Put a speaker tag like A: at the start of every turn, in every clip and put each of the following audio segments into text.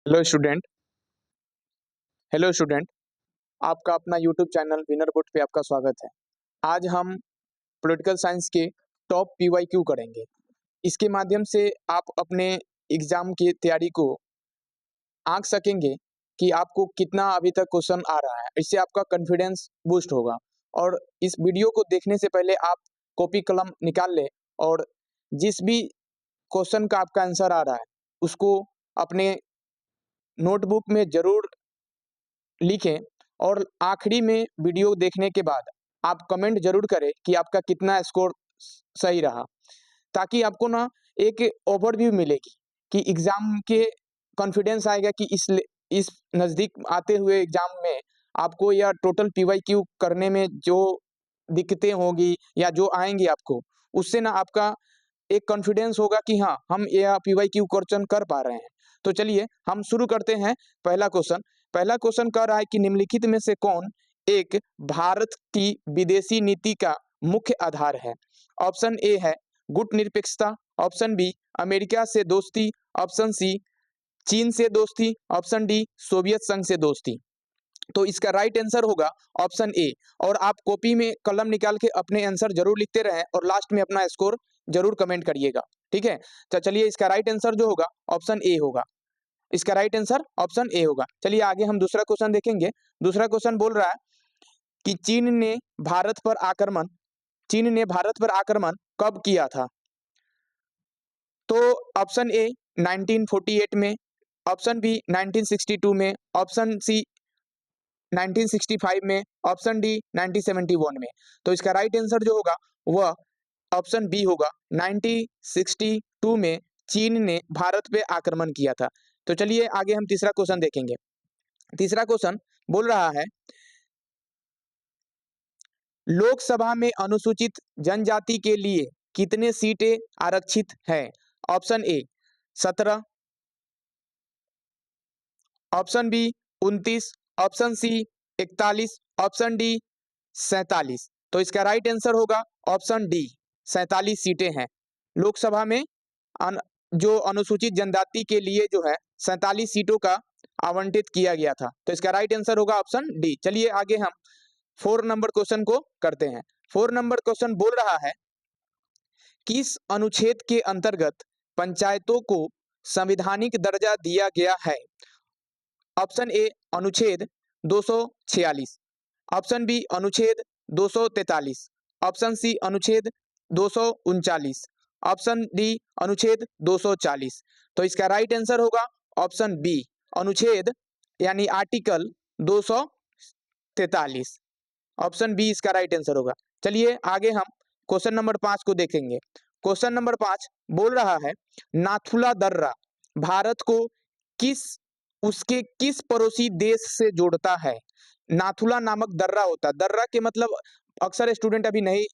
A: Hello student. Hello student, आपका अपना YouTube channel winner board पे आपका स्वागत है। आज हम पॉलिटिकल साइंस के टॉप पीवाईक्यू करेंगे। इसके माध्यम से आप अपने एग्जाम की तैयारी को आंक सकेंगे कि आपको कितना अभी तक क्वेश्चन आ रहा है। इससे आपका कॉन्फिडेंस बूस्ट होगा। और इस वीडियो को देखने से पहले आप कॉपी कलम निकाल लें और जिस भी क्वेश्चन का आपका आंसर आ रहा है उसको अपने नोटबुक में जरूर लिखें। और आखिरी में वीडियो देखने के बाद आप कमेंट जरूर करें कि आपका कितना स्कोर सही रहा, ताकि आपको ना एक ओवरव्यू मिलेगी कि एग्जाम के कॉन्फिडेंस आएगा कि इस नज़दीक आते हुए एग्जाम में आपको या टोटल पीवाईक्यू करने में जो दिक्कतें होगी या जो आएंगी आपको, उससे ना आपका एक कॉन्फिडेंस होगा कि हाँ, हम यह पीवाईक्यू क्वेश्चन कर पा रहे हैं। तो चलिए हम शुरू करते हैं। पहला क्वेश्चन कह रहा है कि निम्नलिखित में से कौन एक भारत की विदेशी नीति का मुख्य आधार है। ऑप्शन ए है गुटनिरपेक्षता, ऑप्शन बी अमेरिका से दोस्ती, ऑप्शन सी चीन से दोस्ती, ऑप्शन डी सोवियत संघ से दोस्ती। तो इसका राइट आंसर होगा ऑप्शन ए। और आप कॉपी में कलम निकाल के अपने आंसर जरूर लिखते रहें और लास्ट में अपना स्कोर जरूर कमेंट करिएगा, ठीक है। तो चलिए इसका राइट आंसर जो होगा ऑप्शन ए होगा। इसका राइट आंसर ऑप्शन ए होगा। चलिए आगे हम दूसरा क्वेश्चन देखेंगे। दूसरा क्वेश्चन बोल रहा है कि चीन ने भारत पर आक्रमण कब किया था। तो ऑप्शन ए 1948 में, ऑप्शन बी 1962 में, ऑप्शन सी 1965 में, ऑप्शन डी 1971 में। तो इसका राइट आंसर जो होगा वह ऑप्शन बी होगा, 1962 में चीन ने भारत पे आक्रमण किया था। तो चलिए आगे हम तीसरा क्वेश्चन देखेंगे। तीसरा क्वेश्चन बोल रहा है लोकसभा में अनुसूचित जनजाति के लिए कितने सीटें आरक्षित है। Option A 17, option B 29, option C 41, option D 47। तो इसका राइट आंसर होगा ऑप्शन डी 47 सीटें हैं लोकसभा में। जो अनुसूचित जनजाति के लिए जो है 47 सीटों का आवंटित किया गया था। तो इसका राइट आंसर होगा ऑप्शन डी। चलिए आगे हम 4 नंबर क्वेश्चन को करते हैं। 4 नंबर क्वेश्चन बोल रहा है किस अनुच्छेद के अंतर्गत पंचायतों को संवैधानिक दर्जा दिया गया है। ऑप्शन ए अनुच्छेद 246, ऑप्शन बी अनुच्छेद 243, ऑप्शन सी अनुच्छेद 239, ऑप्शन डी अनुच्छेद 240। तो इसका राइट आंसर होगा ऑप्शन बी अनुच्छेद यानी आर्टिकल 243। ऑप्शन बी इसका राइट आंसर होगा। चलिए आगे हम क्वेश्चन नंबर 5 को देखेंगे। क्वेश्चन नंबर 5 बोल रहा है नाथुला दर्रा भारत को उसके किस पड़ोसी देश से जोड़ता है। नाथुला नामक दर्रा होता है। दर्रा के मतलब अक्सर स्टूडेंट अभी नहीं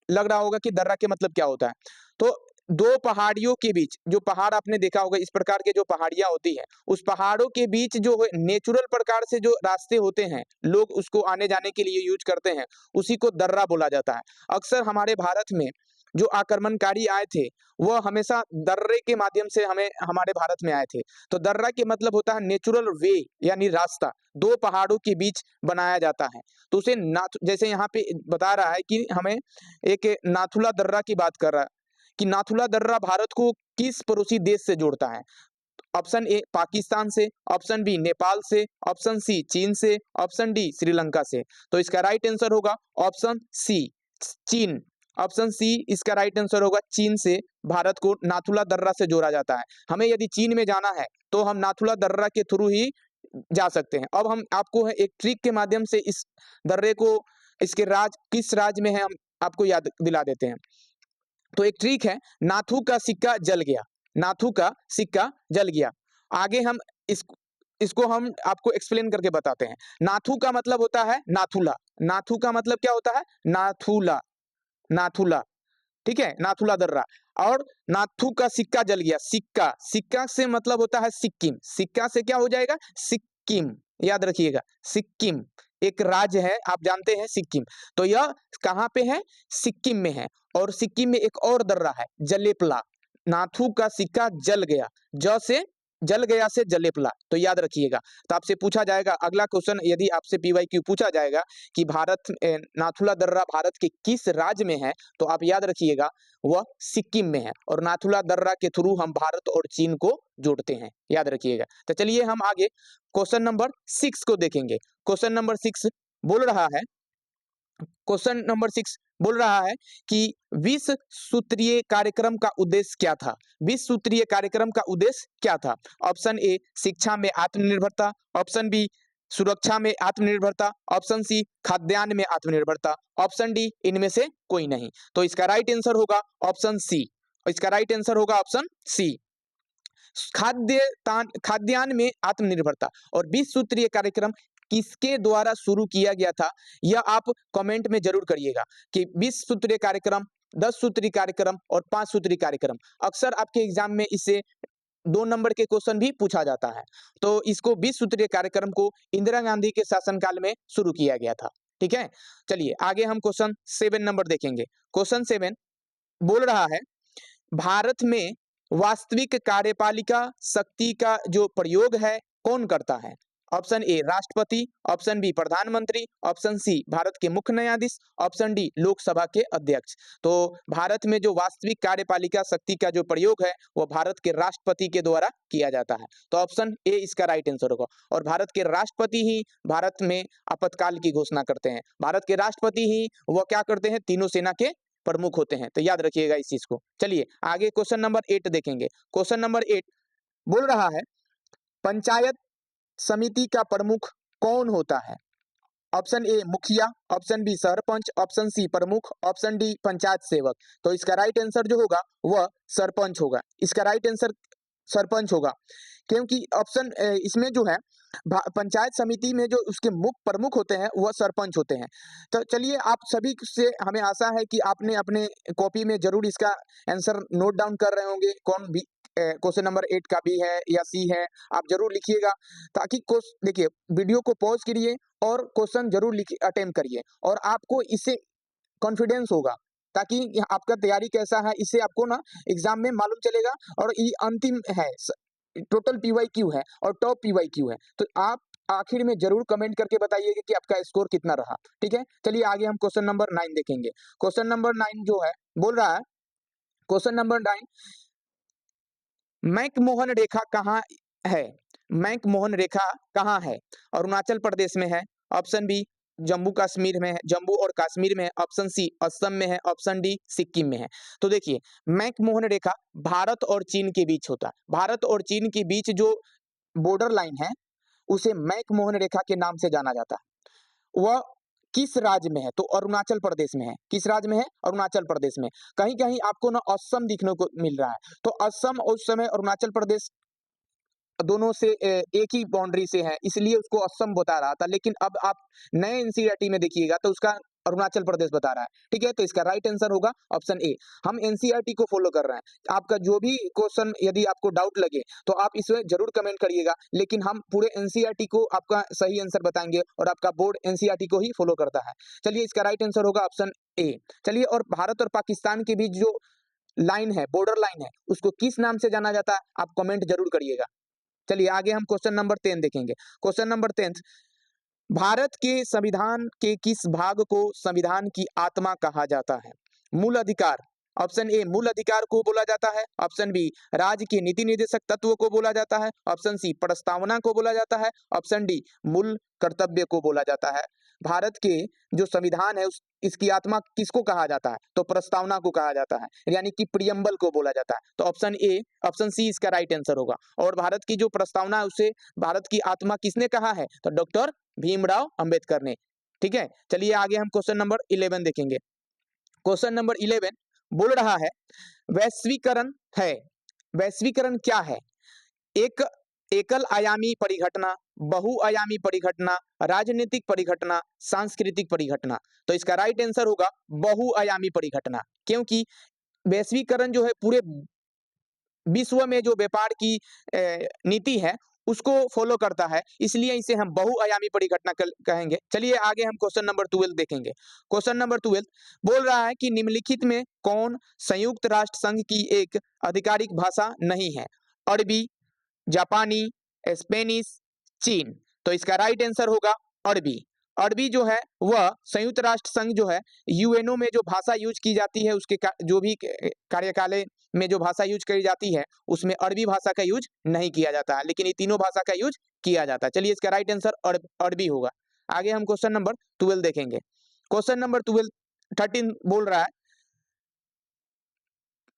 A: लग रहा होगा कि दर्रा के मतलब क्या होता है। तो दो पहाड़ियों के बीच, जो पहाड़ आपने देखा होगा इस प्रकार के जो पहाड़ियां होती है, उस पहाड़ों के बीच जो नेचुरल प्रकार से जो रास्ते होते हैं, लोग उसको आने जाने के लिए यूज करते हैं, उसी को दर्रा बोला जाता है। अक्सर हमारे भारत में जो आक्रमणकारी आए थे वह हमेशा दर्रे के माध्यम से हमारे भारत में आए थे। तो दर्रा के मतलब होता है नेचुरल वे यानी रास्ता, दो पहाड़ों के बीच बनाया जाता है। तो उसे जैसे यहाँ पे बता रहा है कि हमें एक नाथुला दर्रा की बात कर रहा है कि नाथुला दर्रा भारत को किस पड़ोसी देश से जोड़ता है। ऑप्शन ए पाकिस्तान से, ऑप्शन बी नेपाल से, ऑप्शन सी चीन से, ऑप्शन डी श्रीलंका से। तो इसका राइट आंसर होगा ऑप्शन सी चीन। ऑप्शन सी इसका राइट आंसर होगा, चीन से भारत को नाथुला दर्रा से जोड़ा जाता है। हमें यदि चीन में जाना है तो हम नाथुला दर्रा के थ्रू ही जा सकते हैं। अब हम आपको एक ट्रिक के माध्यम से इस दर्रे को, इसके किस राज्य में है, हम आपको याद दिला देते हैं। तो एक ट्रिक है, नाथू का सिक्का जल गया। नाथू का सिक्का जल गया। आगे हम इसको हम आपको एक्सप्लेन करके बताते हैं। नाथू का मतलब होता है नाथुला। नाथू का मतलब क्या होता है, नाथुला। नाथुला, ठीक है, नाथुला दर्रा। और नाथू का सिक्का जल गया। सिक्का, सिक्का से मतलब होता है सिक्किम। सिक्का से क्या हो जाएगा, सिक्किम। याद रखिएगा, सिक्किम एक राज्य है, आप जानते हैं सिक्किम। तो यह कहां पे है, सिक्किम में है। और सिक्किम में एक और दर्रा है जलेपला। नाथू का सिक्का जल गया, ज से जल गया से जलेपला, तो याद रखिएगा। तो आपसे पूछा जाएगा अगला क्वेश्चन, यदि आपसे पीवाईक्यू पूछा जाएगा कि नाथुला दर्रा भारत के किस राज्य में है, तो आप याद रखिएगा वह सिक्किम में है, और नाथुला दर्रा के थ्रू हम भारत और चीन को जोड़ते हैं, याद रखिएगा। तो चलिए हम आगे क्वेश्चन नंबर 6 को देखेंगे। क्वेश्चन नंबर 6 बोल रहा है, क्वेश्चन नंबर 6 बोल रहा है कि 20 सूत्रीय कार्यक्रम का उद्देश्य क्या था? 20 सूत्रीय कार्यक्रम का उद्देश्य क्या था? ऑप्शन ए शिक्षा में आत्मनिर्भरता, ऑप्शन बी सुरक्षा में आत्मनिर्भरता, ऑप्शन सी खाद्यान्न में आत्मनिर्भरता, ऑप्शन डी इनमें से कोई नहीं। तो इसका राइट आंसर होगा ऑप्शन सी, इसका राइट आंसर होगा ऑप्शन सी, खाद्यान्न में आत्मनिर्भरता। और 20 सूत्रीय कार्यक्रम किसके द्वारा शुरू किया गया था, यह आप कमेंट में जरूर करिएगा कि 20 सूत्रीय कार्यक्रम, 10 सूत्रीय कार्यक्रम और 5 सूत्रीय कार्यक्रम। अक्सर आपके एग्जाम में इससे 2 नंबर के क्वेश्चन भी पूछा जाता है। तो इसको 20 सूत्रीय कार्यक्रम को इंदिरा गांधी के शासनकाल में शुरू किया गया था। ठीक है, चलिए आगे हम क्वेश्चन 7 नंबर देखेंगे। क्वेश्चन 7 बोल रहा है भारत में वास्तविक कार्यपालिका शक्ति का जो प्रयोग है कौन करता है? ऑप्शन ए राष्ट्रपति, ऑप्शन बी प्रधानमंत्री, ऑप्शन सी भारत के मुख्य न्यायाधीश, ऑप्शन डी लोकसभा के अध्यक्ष। तो भारत में जो वास्तविक कार्यपालिका शक्ति का जो प्रयोग है वो भारत के राष्ट्रपति के द्वारा किया जाता है। तो ऑप्शन ए इसका राइट आंसर होगा। और भारत के राष्ट्रपति ही भारत में आपातकाल की घोषणा करते हैं। भारत के राष्ट्रपति ही वह क्या करते हैं, तीनों सेना के प्रमुख होते हैं। तो याद रखिएगा इस चीज को। चलिए आगे क्वेश्चन नंबर 8 देखेंगे। क्वेश्चन नंबर 8 बोल रहा है पंचायत समिति का प्रमुख कौन होता है? Option A mukhiya, option B sarpanch, option C pramukh, option D panchayat सेवक। तो इसका राइट आंसर जो होगा वह सरपंच होगा। इसका राइट आंसर सरपंच होगा, क्योंकि ऑप्शन इसमें जो है पंचायत समिति में जो उसके मुख्य प्रमुख होते हैं वह सरपंच होते हैं। तो चलिए आप सभी से हमें आशा है कि आपने अपने कॉपी में जरूर इसका आंसर नोट डाउन कर रहे होंगे, कौन भी क्वेश्चन नंबर 8 का बी है या सी है, आप जरूर लिखिएगा। ताकि देखिए वीडियो को पॉज करिए और क्वेश्चन जरूर अटेम्प्ट करिए, और आपको इससे कॉन्फिडेंस होगा, ताकि आपका तैयारी कैसा है इससे आपको ना एग्जाम में मालूम चलेगा। और ये अंतिम है, टोटल पीवाईक्यू है और टॉप पीवाईक्यू है। तो आप आखिर में जरूर कमेंट करके बताइएगा कि आपका स्कोर कितना रहा। ठीक है, चलिए आगे हम क्वेश्चन नंबर 9 देखेंगे। क्वेश्चन नंबर 9 जो है बोल रहा है, क्वेश्चन नंबर 9 मैकमोहन रेखा कहाँ है? मैकमोहन रेखा कहाँ है? अरुणाचल प्रदेश में है, ऑप्शन बी जम्मू कश्मीर में है, जम्मू और कश्मीर में है, ऑप्शन सी असम में है, ऑप्शन डी सिक्किम में है। तो देखिए मैकमोहन रेखा भारत और चीन के बीच होता है। भारत और चीन के बीच जो बॉर्डर लाइन है उसे मैकमोहन रेखा के नाम से जाना जाता है। वह किस राज्य में है? तो अरुणाचल प्रदेश में है। किस राज्य में है? अरुणाचल प्रदेश में। कहीं कहीं आपको ना असम दिखने को मिल रहा है, तो असम उस समय अरुणाचल प्रदेश दोनों से एक ही बाउंड्री से है, इसलिए उसको असम बता रहा था। लेकिन अब आप नए एनसीईआरटी में देखिएगा तो उसका अरुणाचल प्रदेश बता रहा है। ठीक है, तो इसका राइट आंसर होगा ऑप्शन ए। हम एनसीईआरटी को फॉलो कर रहे हैं। आपका जो भी क्वेश्चन यदि आपको डाउट लगे तो आप इसे जरूर कमेंट करिएगा, लेकिन हम पूरे एनसीईआरटी को आपका सही आंसर बताएंगे और आपका बोर्ड एनसीईआरटी को ही फॉलो करता है। चलिए इसका राइट आंसर होगा ऑप्शन ए। चलिए, और भारत और पाकिस्तान के बीच जो लाइन है, बॉर्डर लाइन है, उसको किस नाम से जाना जाता है? आप कमेंट जरूर करिएगा। चलिए आगे हम क्वेश्चन नंबर 10 देखेंगे। क्वेश्चन नंबर 10 भारत के संविधान के किस भाग को संविधान की आत्मा कहा जाता है? मूल अधिकार, ऑप्शन ए मूल अधिकार को बोला जाता है, ऑप्शन बी राज्य के नीति निर्देशक तत्व को बोला जाता है, ऑप्शन सी प्रस्तावना को बोला जाता है, ऑप्शन डी मूल कर्तव्य को बोला जाता है। भारत के जो संविधान है इसकी आत्मा किसको कहा जाता है? तो प्रस्तावना को कहा जाता है, यानी कि प्रियम्बल को बोला जाता है। तो ऑप्शन ए, ऑप्शन सी इसका राइट आंसर होगा। और भारत की जो प्रस्तावना है उसे भारत की आत्मा किसने कहा है? तो डॉक्टर भीमराव अंबेडकर ने। ठीक है, चलिए आगे हम क्वेश्चन नंबर 11 देखेंगे। क्वेश्चन नंबर 11 बोल रहा है वैश्वीकरण है। वैश्वीकरण क्या है? एक एकल आयामी परिघटना, बहुआयामी परिघटना, राजनीतिक परिघटना, सांस्कृतिक परिघटना। तो इसका राइट आंसर होगा बहुआयामी परिघटना, क्योंकि वैश्वीकरण जो है पूरे विश्व में जो व्यापार की नीति है उसको फॉलो करता है, इसलिए इसे हम बहुआयामी परिघटना कहेंगे। चलिए आगे हम क्वेश्चन नंबर 12 देखेंगे। क्वेश्चन नंबर 12 बोल रहा है कि निम्नलिखित में कौन संयुक्त राष्ट्र संघ की एक आधिकारिक भाषा नहीं है? अरबी, जापानी, स्पेनिश, चीन। तो इसका राइट आंसर होगा अरबी। अरबी जो है वह संयुक्त राष्ट्र संघ जो है यूएनओ में जो भाषा यूज की जाती है उसके जो भी कार्यकाल में जो भाषा यूज करी जाती है उसमें अरबी भाषा का यूज नहीं किया जाता है, लेकिन ये तीनों भाषा का यूज किया जाता है। चलिए इसका राइट आंसर अरबी होगा। आगे हम क्वेश्चन नंबर 12 देखेंगे। क्वेश्चन नंबर 13 बोल रहा है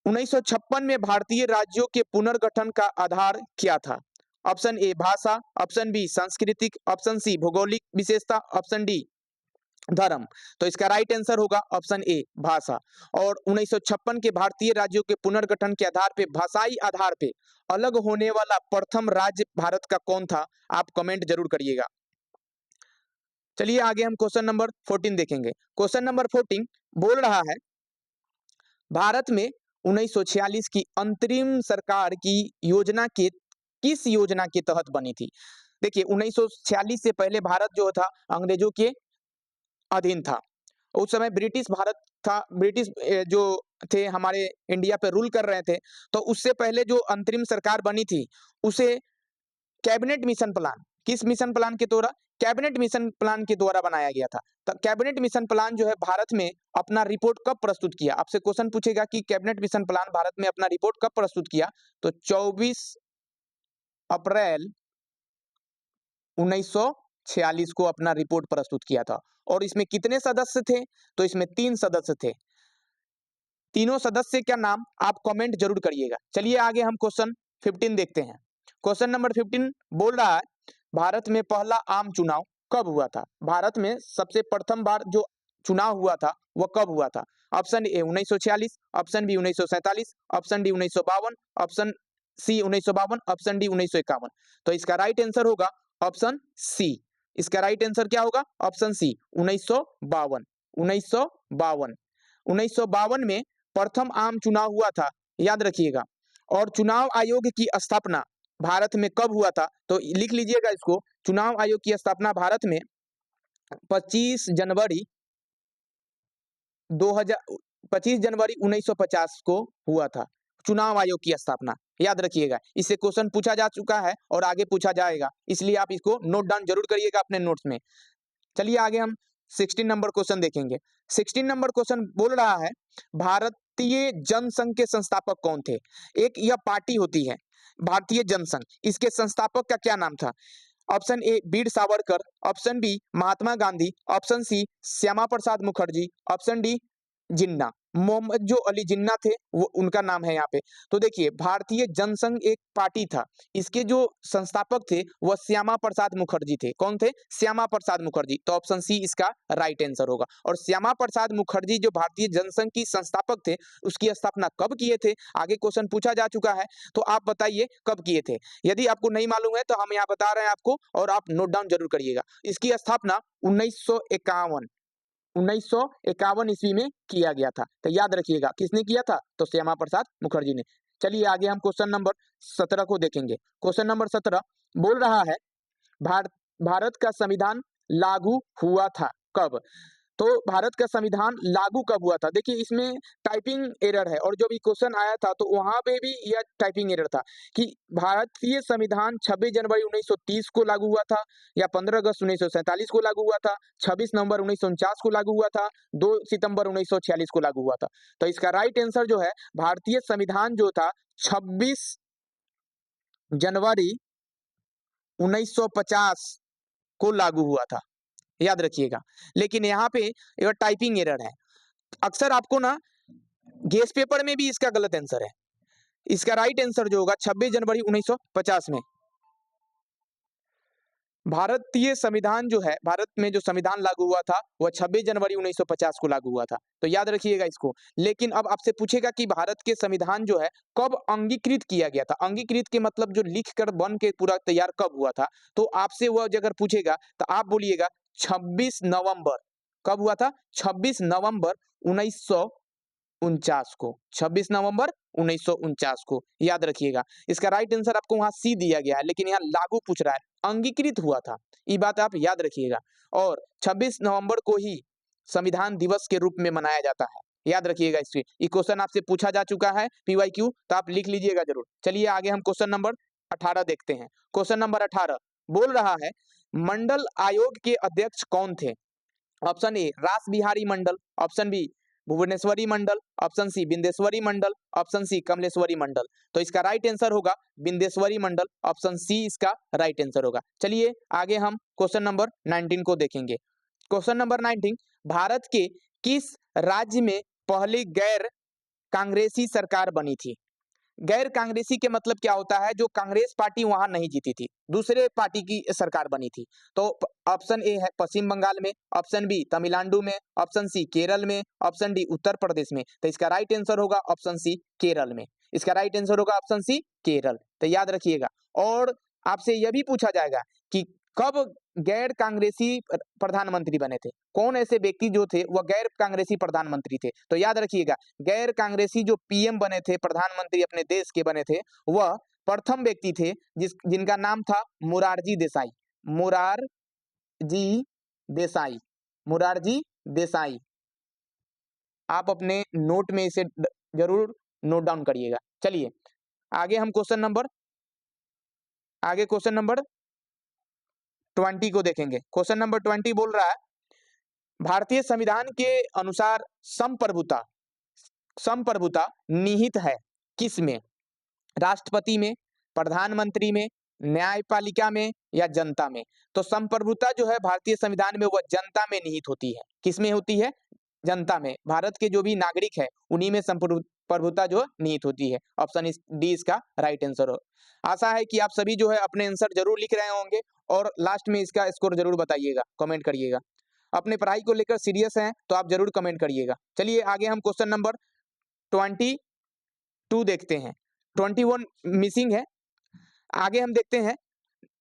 A: 1956 में भारतीय राज्यों के पुनर्गठन का आधार क्या था? ऑप्शन ए भाषा, ऑप्शन बी सांस्कृतिक, ऑप्शन सी भौगोलिक विशेषता, ऑप्शन डी धर्म। तो इसका राइट आंसर होगा ऑप्शन ए भाषा। और 1956 के भारतीय राज्यों के पुनर्गठन के आधार पे, भाषाई आधार पे अलग होने वाला प्रथम राज्य भारत का कौन था? आप कमेंट जरूर करिएगा। चलिए आगे हम क्वेश्चन नंबर 14 देखेंगे। क्वेश्चन नंबर 14 बोल रहा है भारत में 1946 की अंतरिम सरकार की योजना के किस योजना के तहत बनी थी? देखिए 1946 से पहले भारत जो था अंग्रेजों के अधीन था। उस समय ब्रिटिश भारत था, ब्रिटिश जो थे हमारे इंडिया पे रूल कर रहे थे। तो उससे पहले जो अंतरिम सरकार बनी थी उसे कैबिनेट मिशन प्लान, किस मिशन प्लान के द्वारा? कैबिनेट मिशन प्लान के द्वारा बनाया गया था। तो कैबिनेट मिशन प्लान जो है भारत में अपना रिपोर्ट कब प्रस्तुत किया? आपसे क्वेश्चन पूछेगा कि कैबिनेट मिशन प्लान भारत में अपना रिपोर्ट कब प्रस्तुत किया? तो 24 अप्रैल 1946 को अपना रिपोर्ट प्रस्तुत किया था। और इसमें कितने सदस्य थे? तो इसमें 3 सदस्य थे। तीनों सदस्य का नाम आप कमेंट जरूर करिएगा। चलिए आगे हम क्वेश्चन 15 देखते हैं। क्वेश्चन नंबर 15 बोल रहा है भारत में पहला आम चुनाव कब हुआ था? भारत में सबसे प्रथम बार जो चुनाव हुआ था वह कब हुआ था? Option A 1946, option B 1947, option D 1952, option C 1952, option D 1951। तो इसका राइट आंसर होगा ऑप्शन सी। इसका राइट आंसर क्या होगा? Option C 1952। 1952 1952 में प्रथम आम चुनाव हुआ था, याद रखिएगा। और चुनाव आयोग की स्थापना भारत में कब हुआ था? तो लिख लीजिएगा इसको। चुनाव आयोग की स्थापना भारत में 25 जनवरी 1950 को हुआ था। चुनाव आयोग की स्थापना याद रखिएगा। इससे क्वेश्चन पूछा जा चुका है और आगे पूछा जाएगा, इसलिए आप इसको नोट डाउन जरूर करिएगा अपने नोट्स में। चलिए आगे हम 16 नंबर क्वेश्चन देखेंगे। 16 नंबर क्वेश्चन बोल रहा है भारतीय जनसंघ के संस्थापक कौन थे? एक यह पार्टी होती है भारतीय जनसंघ, इसके संस्थापक का क्या नाम था? Option A Veer Savarkar, option B Mahatma Gandhi, option C Shyama Prasad Mukherjee, option D Jinnah. Mohammad जो अली जिन्ना थे वो उनका नाम है यहाँ पे। तो देखिए भारतीय जनसंघ एक पार्टी था, इसके जो संस्थापक थे वह श्यामा प्रसाद मुखर्जी थे। कौन थे? श्यामा प्रसाद मुखर्जी। तो ऑप्शन सी इसका राइट आंसर होगा। और श्यामा प्रसाद मुखर्जी जो भारतीय जनसंघ की संस्थापक थे उसकी स्थापना कब किए थे? आगे क्वेश्चन पूछा जा चुका है, तो आप बताइए कब किए थे। यदि आपको नहीं मालूम है तो हम यहाँ बता रहे हैं आपको, और आप नोट डाउन जरूर करिएगा। इसकी स्थापना 1951 ईस्वी में किया गया था। तो याद रखिएगा किसने किया था? तो श्यामा प्रसाद मुखर्जी ने। चलिए आगे हम क्वेश्चन नंबर 17 को देखेंगे। क्वेश्चन नंबर 17 बोल रहा है भारत का संविधान लागू हुआ था कब? तो भारत का संविधान लागू कब हुआ था? देखिए इसमें टाइपिंग एरर है, और जो भी क्वेश्चन आया था तो वहां पे भी यह टाइपिंग एरर था कि भारतीय संविधान 26 जनवरी 1930 को लागू हुआ था, या 15 अगस्त 1947 को लागू हुआ था, 26 नवंबर 1949 को लागू हुआ था, 2 सितंबर 1946 को लागू हुआ था। तो इसका राइट आंसर जो है भारतीय संविधान जो था 26 जनवरी 1950 को लागू हुआ था, याद रखिएगा। लेकिन यहाँ पे यह टाइपिंग एरर है। अक्सर आपको ना गेस पेपर में भी इसका गलत आंसर है। इसका राइट आंसर जो होगा 26 जनवरी 1950 में भारतीय संविधान जो है, भारत में जो संविधान लागू हुआ था वह 26 जनवरी 1950 को लागू हुआ था। तो याद रखिएगा इसको। लेकिन अब आपसे पूछेगा कि भारत के संविधान जो है कब अंगीकृत किया गया था? अंगीकृत के मतलब जो लिख कर बन के पूरा तैयार कब हुआ था? तो आपसे वह अगर पूछेगा तो आप बोलिएगा 26 नवंबर। कब हुआ था? 26 नवंबर 1949 को। 26 नवंबर 1949 को, याद रखिएगा। इसका राइट आंसर आपको वहां सी दिया गया है, लेकिन यहाँ लागू पूछ रहा है, अंगीकृत हुआ था, ये बात आप याद रखिएगा। और 26 नवंबर को ही संविधान दिवस के रूप में मनाया जाता है, याद रखिएगा। इससे ये क्वेश्चन आपसे पूछा जा चुका है PYQ, तो आप लिख लीजिएगा जरूर। चलिए आगे हम क्वेश्चन नंबर 18 देखते हैं। क्वेश्चन नंबर 18 बोल रहा है मंडल आयोग के अध्यक्ष कौन थे? ऑप्शन ए रास बिहारी मंडल, ऑप्शन बी भुवनेश्वरी मंडल, ऑप्शन सी बिंदेश्वरी मंडल, ऑप्शन सी कमलेश्वरी मंडल। तो इसका राइट आंसर होगा बिंदेश्वरी मंडल, ऑप्शन सी इसका राइट आंसर होगा। चलिए आगे हम क्वेश्चन नंबर 19 को देखेंगे। क्वेश्चन नंबर 19 भारत के किस राज्य में पहली गैर कांग्रेसी सरकार बनी थी? गैर कांग्रेसी के मतलब क्या होता है? जो कांग्रेस पार्टी वहां नहीं जीती थी, दूसरे पार्टी की सरकार बनी थी। तो ऑप्शन ए है पश्चिम बंगाल में, ऑप्शन बी तमिलनाडु में, ऑप्शन सी केरल में, ऑप्शन डी उत्तर प्रदेश में। तो इसका राइट आंसर होगा ऑप्शन सी केरल में। इसका राइट आंसर होगा ऑप्शन सी केरल। तो याद रखिएगा। और आपसे यह भी पूछा जाएगा कि कब गैर कांग्रेसी प्रधानमंत्री बने थे? कौन ऐसे व्यक्ति जो थे वह गैर कांग्रेसी प्रधानमंत्री थे? तो याद रखिएगा गैर कांग्रेसी जो पीएम बने थे, प्रधानमंत्री अपने देश के बने थे, वह प्रथम व्यक्ति थे जिनका नाम था मोरारजी देसाई। मोरारजी देसाई, मोरारजी देसाई। आप अपने नोट में इसे जरूर नोट डाउन करिएगा। चलिए आगे हम क्वेश्चन नंबर 20 को देखेंगे। क्वेश्चन नंबर 20 बोल रहा है भारतीय संविधान के अनुसार संप्रभुता संप्रभुता निहित है किस में? राष्ट्रपति में, प्रधानमंत्री में, न्यायपालिका में या जनता में? तो संप्रभुता जो है भारतीय संविधान में वह जनता में निहित होती है। किसमें होती है? जनता में। भारत के जो भी नागरिक है उन्हीं में संप्रभुता जो निहित होती है। ऑप्शन डी इसका राइट आंसर हो। आशा है कि आप सभी जो है अपने आंसर जरूर लिख रहे होंगे और लास्ट में इसका स्कोर जरूर बताइएगा, कमेंट करिएगा। अपने पढ़ाई को लेकर सीरियस हैं तो आप जरूर कमेंट करिएगा। चलिए आगे हम क्वेश्चन नंबर 22 देखते हैं। 21 मिसिंग है। आगे हम देखते हैं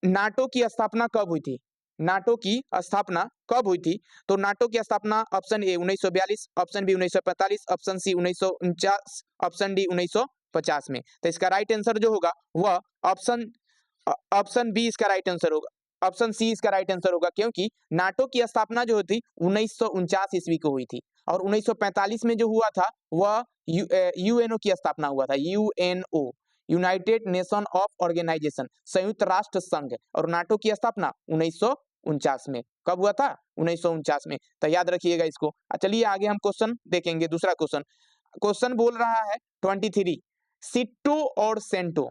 A: नाटो की स्थापना कब हुई थी? नाटो की स्थापना कब हुई थी? तो नाटो की स्थापना option A 1942, option B 1945, option C 1949, option D 1950 में। तो इसका राइट आंसर जो होगा वह ऑप्शन बी इसका राइट आंसर होगा। ऑप्शन सी इसका राइट आंसर होगा क्योंकि नाटो की स्थापना जो थी 1949 ईस्वी को हुई थी और 1945 में जो हुआ था वह यूएनओ की स्थापना हुआ था। UNO, United Nation of Organization, संयुक्त राष्ट्र संघ। और नाटो की स्थापना 1949 में। कब हुआ था? 1949 में। तो याद रखिएगा इसको। चलिए आगे हम क्वेश्चन देखेंगे। दूसरा क्वेश्चन, क्वेश्चन बोल रहा है 23 सिट्टो और सेंटो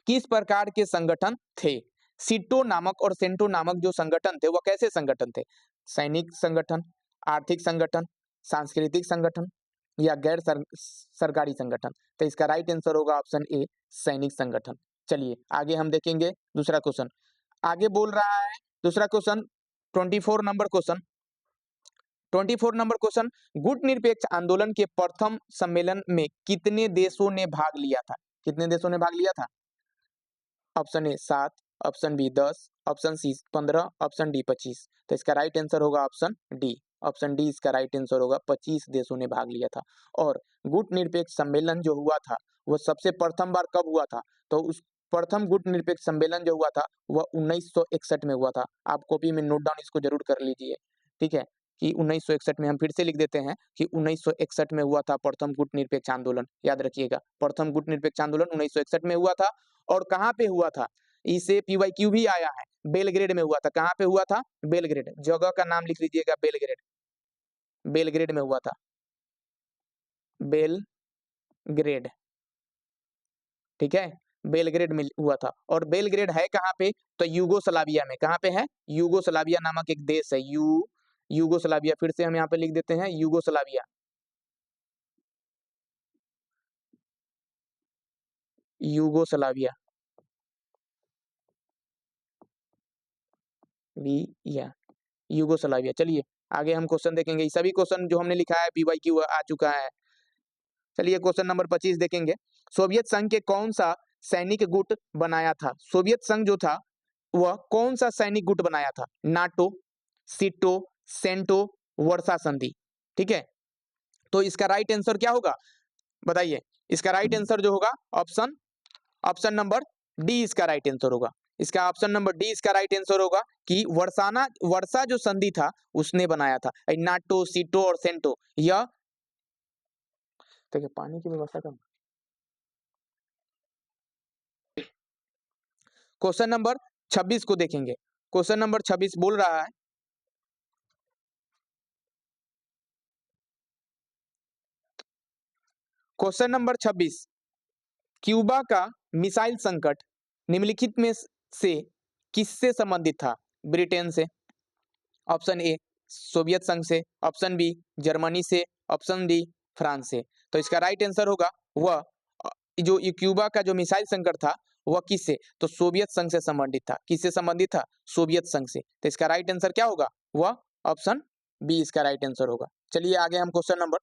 A: किस प्रकार के संगठन थे? सिट्टो नामक और सेंटो नामक जो संगठन थे वह कैसे संगठन थे? सैनिक संगठन, आर्थिक संगठन, सांस्कृतिक संगठन या गैर सरकारी संगठन? तो इसका राइट आंसर होगा ऑप्शन ए सैनिक संगठन। चलिए आगे हम देखेंगे दूसरा क्वेश्चन। आगे बोल रहा है दूसरा question 24 number question. 24 number question, गुट निरपेक्ष आंदोलन के प्रथम सम्मेलन में कितने देशों ने भाग लिया था? कितने देशों ने भाग लिया था? Option A 7, option B 10, option C 15, option D 25। तो इसका राइट आंसर होगा ऑप्शन डी। ऑप्शन डी इसका राइट आंसर होगा। 25 देशों ने भाग लिया था। और गुट निरपेक्ष सम्मेलन जो हुआ था वह सबसे प्रथम बार कब हुआ था? तो उस प्रथम गुट निरपेक्ष सम्मेलन जो हुआ था वह 1961 में हुआ था। आप कॉपी में नोट डाउन इसको जरूर कर लीजिए, ठीक है, कि 1961 में। हम फिर से लिख देते हैं कि 1961 में हुआ था प्रथम गुट निरपेक्ष आंदोलन। याद रखिएगा प्रथम गुट निरपेक्ष आंदोलन 1961 में हुआ था। और कहाँ पे हुआ था? इसे पीवाईक्यू भी आया है। बेलग्रेड में हुआ था। कहाँ पे हुआ था? बेलग्रेड। जगह का नाम लिख लीजिएगा, बेलग्रेड। बेलग्रेड में हुआ था। बेलग्रेड, ठीक है, बेलग्रेड में हुआ था। और बेलग्रेड है कहाँ पे? तो यूगोस्लाविया में। कहाँ पे है? यूगोस्लाविया नामक एक देश है। यूगोस्लाविया। फिर से हम यहाँ पे लिख देते हैं यूगोस्लाविया। Yugoslavia, Yugoslavia. चलिए आगे हम क्वेश्चन देखेंगे। ये सभी क्वेश्चन जो हमने लिखा है पीवाईक्यू आ चुका है। चलिए क्वेश्चन नंबर 25 देखेंगे। सोवियत संघ के कौन सा सैनिक गुट बनाया था? सोवियत संघ जो था वह कौन सा सैनिक गुट बनाया था? नाटो, सिटो, सेंटो, वर्सा संधि, ठीक है। तो इसका राइट आंसर क्या होगा बताइए? इसका राइट आंसर जो होगा ऑप्शन नंबर डी इसका राइट आंसर होगा। इसका ऑप्शन नंबर डी इसका राइट आंसर होगा कि वर्षा जो संधि था उसने बनाया था। नाटो, सीटो और सेंटो यह पानी की व्यवस्था का क्वेश्चन नंबर 26 को देखेंगे। क्वेश्चन नंबर 26 बोल रहा है, क्वेश्चन नंबर 26, क्यूबा का मिसाइल संकट निम्नलिखित में से किससे संबंधित था? ब्रिटेन से, ऑप्शन ए सोवियत संघ से, ऑप्शन बी जर्मनी से, ऑप्शन डी फ्रांस से। तो इसका राइट आंसर होगा वह जो ये क्यूबा का जो मिसाइल संकट था वह किससे? तो सोवियत संघ से संबंधित था। किससे संबंधित था? सोवियत संघ से। तो इसका राइट आंसर क्या होगा? वह ऑप्शन बी इसका राइट आंसर होगा। चलिए आगे हम क्वेश्चन नंबर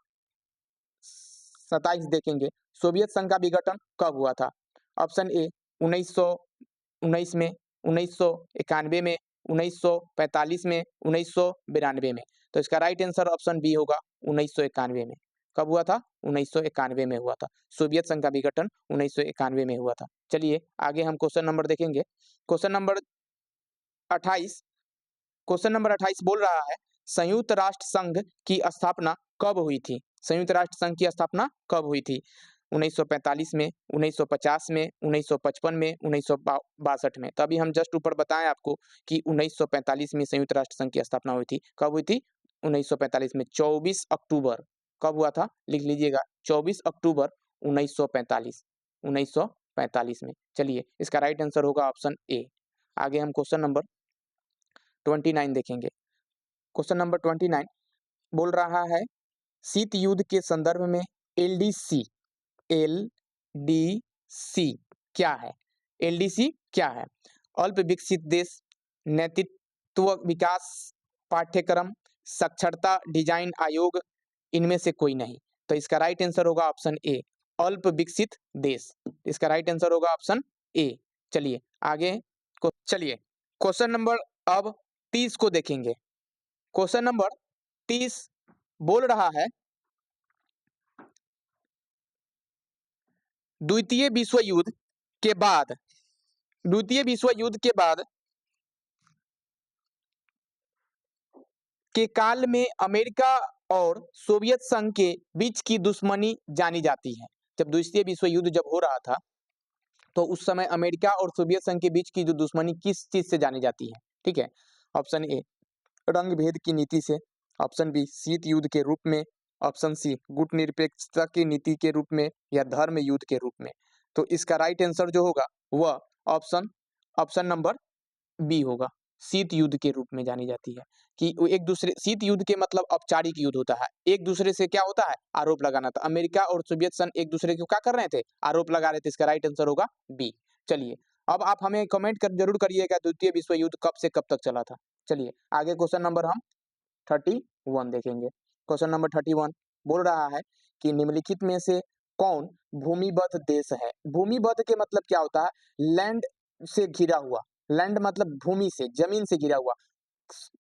A: 27 देखेंगे। सोवियत संघ का विघटन कब हुआ था? ऑप्शन ए 1919 में, 1991 में, 1945 में, 1992 में। तो इसका राइट आंसर ऑप्शन बी होगा 1991 में। कब हुआ था? 1991 में हुआ था। सोवियत संघ का विघटन 1991 में हुआ था। चलिए आगे हम क्वेश्चन नंबर देखेंगे। क्वेश्चन नंबर 28, क्वेश्चन नंबर 28 बोल रहा है, संयुक्त राष्ट्र संघ की स्थापना कब हुई थी? संयुक्त राष्ट्र संघ की स्थापना कब हुई थी? 1945 में, 1950 में, 1955 में, 1962 में। तभी हम जस्ट ऊपर बताएं आपको कि 1945 में संयुक्त राष्ट्र संघ की स्थापना हुई थी। कब हुई थी? 1945 में 24 अक्टूबर। कब हुआ था? लिख लीजिएगा 24 अक्टूबर 1945, 1945 में। चलिए इसका राइट आंसर होगा ऑप्शन ए। आगे हम क्वेश्चन नंबर 29 देखेंगे। क्वेश्चन नंबर 29 बोल रहा है, शीत युद्ध के संदर्भ में एलडीसी, एलडीसी क्या है? एलडीसी क्या है? अल्प विकसित देश नेतृत्व विकास पाठ्यक्रम, साक्षरता डिजाइन आयोग, इनमें से कोई नहीं। तो इसका राइट आंसर होगा ऑप्शन ए अल्प विकसित देश। इसका राइट आंसर होगा ऑप्शन ए। चलिए आगे चलिए क्वेश्चन नंबर अब 30 को देखेंगे। क्वेश्चन नंबर 30 बोल रहा है, द्वितीय विश्व युद्ध के बाद, द्वितीय विश्व युद्ध के बाद के काल में अमेरिका और सोवियत संघ के बीच की दुश्मनी जानी जाती है। जब द्वितीय विश्व युद्ध जब हो रहा था तो उस समय अमेरिका और सोवियत संघ के बीच की जो दुश्मनी किस चीज से जानी जाती है? ठीक है, ऑप्शन ए रंग भेद की नीति से, ऑप्शन बी शीत युद्ध के रूप में, ऑप्शन सी गुटनिरपेक्षता की नीति के रूप में, या धर्म युद्ध के रूप में। तो इसका राइट आंसर जो होगा वह ऑप्शन नंबर बी होगा, शीत युद्ध के रूप में जानी जाती है। कि वो एक दूसरे, शीत युद्ध के मतलब औपचारिक युद्ध होता है, एक दूसरे से क्या होता है? आरोप लगाना। था अमेरिका और सोवियत संघ एक दूसरे को क्या कर रहे थे? आरोप लगा रहे थे। इसका राइट आंसर होगा बी। चलिए अब आप हमें कमेंट कर जरूर करिएगा द्वितीय विश्व युद्ध कब से कब तक चला था। चलिए आगे क्वेश्चन नंबर हम 31 देखेंगे। क्वेश्चन नंबर 31 बोल रहा है कि निम्नलिखित में से कौन भूमिबद्ध देश है? भूमिबद्ध के मतलब क्या होता है? लैंड से घिरा हुआ, लैंड मतलब भूमि से, जमीन से घिरा हुआ,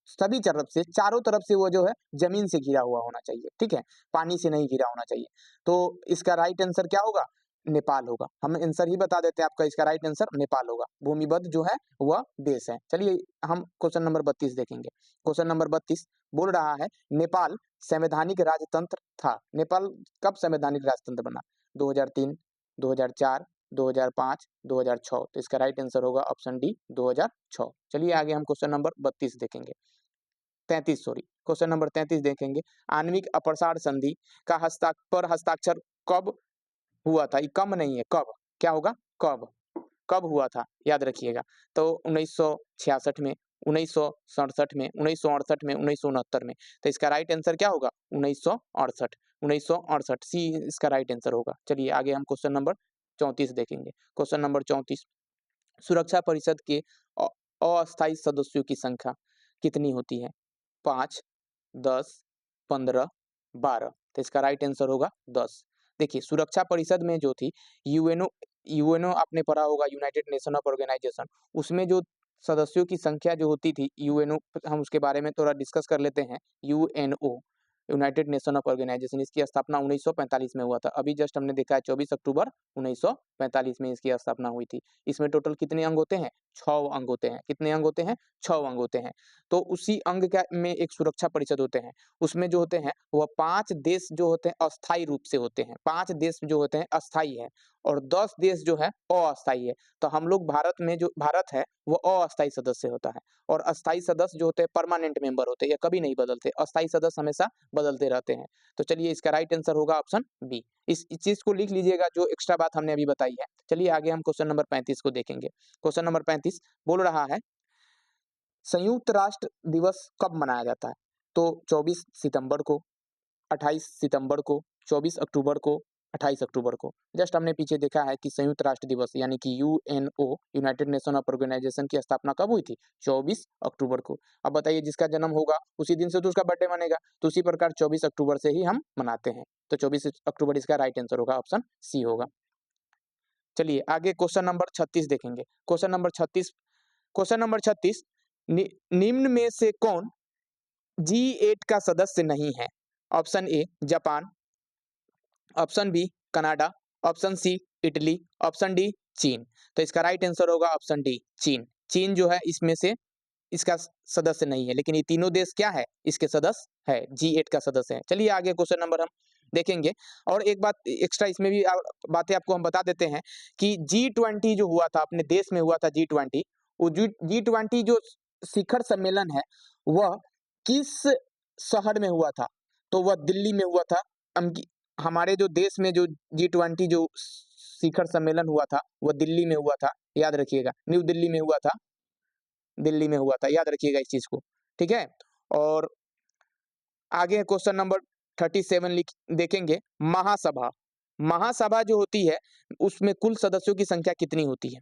A: सभी तरफ से, चारों तरफ से वो जो है जमीन से घिरा हुआ होना चाहिए। ठीक है, पानी से नहीं घिरा होना चाहिए। तो इसका राइट आंसर क्या होगा? नेपाल होगा। हम आंसर ही बता देते हैं आपका, इसका राइट आंसर नेपाल होगा। भूमिबद्ध जो है वह देश है। चलिए हम क्वेश्चन नंबर 32 देखेंगे। क्वेश्चन नंबर 32 बोल रहा है, नेपाल संवैधानिक राजतंत्र था। नेपाल कब संवैधानिक राजतंत्र बना? 2003, 2004, 2005, 2006। तो इसका राइट आंसर होगा ऑप्शन डी 2006। चलिए आगे हम क्वेश्चन नंबर 32 देखेंगे, 33 सॉरी, क्वेश्चन नंबर 33 देखेंगे। आणविक अपसार संधि का हस्ताक्षर कब हुआ था? ये कम नहीं है, कब, क्या होगा? कब, कब हुआ था, याद रखिएगा। तो 1966 में, 1967 में, 1968 में, 1969 में। तो इसका राइट आंसर क्या होगा? 1968, 1968 सी इसका राइट आंसर होगा। चलिए आगे हम क्वेश्चन नंबर 34 देखेंगे। क्वेश्चन नंबर 34, सुरक्षा परिषद के अस्थायी सदस्यों की संख्या कितनी होती है? 5, 10, 15, 12। तो इसका राइट आंसर होगा 10। देखिए सुरक्षा परिषद में जो थी यूएनओ, यूएनओ आपने पढ़ा होगा, यूनाइटेड नेशन ऑफ ऑर्गेनाइजेशन, उसमें जो सदस्यों की संख्या जो होती थी यूएनओ, हम उसके बारे में थोड़ा डिस्कस कर लेते हैं। UNO, United Nation of Organization, इसकी स्थापना 1945 में हुआ था। अभी जस्ट हमने देखा है 24 अक्टूबर 1945 में इसकी स्थापना हुई थी। इसमें टोटल कितने अंग होते हैं? 6 अंग होते हैं। कितने अंग होते हैं? 6 अंग होते हैं। तो उसी अंग का में एक सुरक्षा परिषद होते हैं। उसमें जो होते हैं वह 5 देश जो होते हैं अस्थायी रूप से होते हैं। 5 देश जो होते हैं अस्थायी है और 10 देश जो है अस्थायी है। तो हम लोग भारत में जो भारत है वो अस्थायी सदस्य होता है और अस्थायी सदस्य जो होते हैं परमानेंट मेंबर होते हैं, या कभी नहीं बदलते। अस्थायी सदस्य हमेशा बदलते रहते हैं। तो चलिए इसका राइट आंसर होगा ऑप्शन बी। इस चीज को लिख लीजिएगा जो एक्स्ट्रा बात हमने अभी बताई है। चलिए आगे हम क्वेश्चन नंबर 35 को देखेंगे। क्वेश्चन नंबर 35 बोल रहा है संयुक्त राष्ट्र दिवस कब मनाया जाता है? तो 24 सितंबर को, 28 सितंबर को, 24 अक्टूबर को, 28 अक्टूबर को। जस्ट हमने पीछे देखा है कि संयुक्त राष्ट्र दिवस यानी कि UNO, United Nation of Organization की स्थापना कब हुई थी? 24 अक्टूबर को। अब बताइए जिसका जन्म होगा उसी दिन से तो उसका बर्थडे बनेगा, तो उसी प्रकार 24 अक्टूबर से ही हम मनाते हैं। तो 24 अक्टूबर इसका राइट आंसर होगा, ऑप्शन सी होगा। चलिए आगे क्वेश्चन नंबर 36 देखेंगे। क्वेश्चन नंबर 36 निम्न में से कौन G8 का सदस्य नहीं है? Option A Japan, option B Canada, option C Italy, option D चीन। तो इसका राइट आंसर होगा ऑप्शन डी चीन। चीन जो है इसमें से इसका सदस्य नहीं है, लेकिन ये तीनों देश क्या है? इसके सदस्य है, G8 का सदस्य है। चलिए आगे क्वेश्चन नंबर हम देखेंगे। और एक बात एक्स्ट्रा इसमें भी बातें आपको हम बता देते हैं कि G20 जो हुआ था अपने देश में हुआ था, G20, वो G20 जो शिखर सम्मेलन है वह किस शहर में हुआ था? तो वह दिल्ली में हुआ था। हमारे जो देश में जो G20 जो शिखर सम्मेलन हुआ था वह दिल्ली में हुआ था, याद रखिएगा। न्यू दिल्ली में हुआ था, दिल्ली में हुआ था, याद रखिएगा इस चीज को, ठीक है। और आगे क्वेश्चन नंबर 37 देखेंगे। महासभा, महासभा जो होती है उसमें कुल सदस्यों की संख्या कितनी होती है?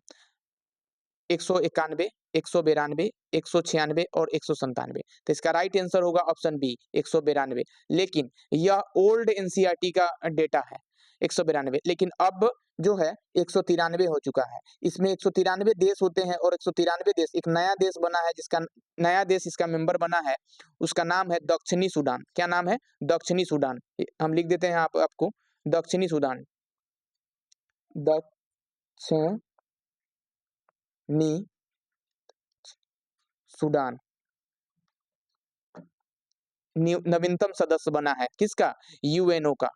A: 191, 192, 196 और 197। तो इसका राइट आंसर होगा ऑप्शन बी 192। लेकिन यह ओल्ड एनसीईआरटी का डेटा है 192, लेकिन अब जो है 193 हो चुका है। इसमें 193 देश होते हैं और 193 देश, एक नया देश बना है जिसका नया देश इसका मेंबर बना है, उसका नाम है दक्षिणी सूडान। क्या नाम है? दक्षिणी सूडान। हम लिख देते हैं आपको दक्षिणी सूडान, दक्षिणी सूडान नवीनतम सदस्य बना है। किसका? यूएनओ का।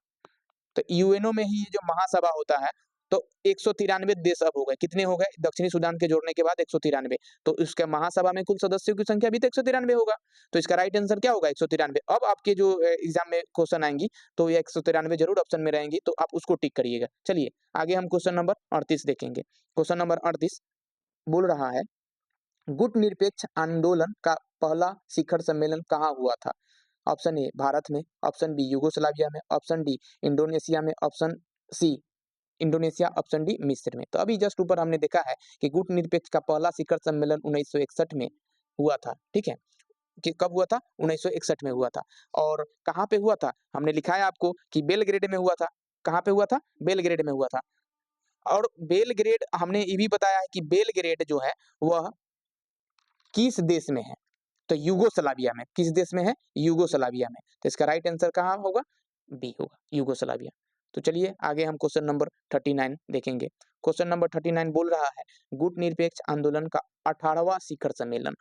A: तो यूएनओ में ही ये जो महासभा होता है, तो 193 देश अब हो गए। कितने हो गए? दक्षिणी सूडान के जोड़ने के बाद 193। तो उसके महासभा में कुल सदस्यों की संख्या भी तो 193 होगा। तो इसका राइट आंसर क्या होगा? 193। अब आपके जो एग्जाम में क्वेश्चन आएंगी तो ये 193 जरूर ऑप्शन में रहेंगी, तो आप उसको टिक करिएगा। चलिए आगे हम क्वेश्चन नंबर 38 देखेंगे। क्वेश्चन नंबर 38 बोल रहा है गुटनिरपेक्ष आंदोलन का पहला शिखर सम्मेलन कहाँ हुआ था? ऑप्शन ए भारत में, ऑप्शन बी यूगोस्लाविया में, ऑप्शन डी इंडोनेशिया में, option C Indonesia, option D मिस्र में। तो अभी जस्ट ऊपर हमने देखा है कि गुटनिरपेक्ष का पहला शिखर सम्मेलन 1961 में हुआ था, ठीक है। कि कब हुआ था? 1961 में हुआ था। और कहाँ पे हुआ था? हमने लिखा है आपको कि बेलग्रेड में हुआ था। कहाँ पे हुआ था? बेलग्रेड में हुआ था। और बेलग्रेड हमने ये भी बताया है कि बेलग्रेड जो है वह किस देश में है? तो यूगोस्लाविया में। किस देश में है? यूगोस्लाविया में। तो इसका राइट आंसर कहाँ होगा? बी होगा, यूगोस्लाविया। तो चलिए आगे हम क्वेश्चन नंबर 39 देखेंगे। क्वेश्चन नंबर 39 बोल रहा है गुटनिरपेक्ष आंदोलन का 18वां शिखर सम्मेलन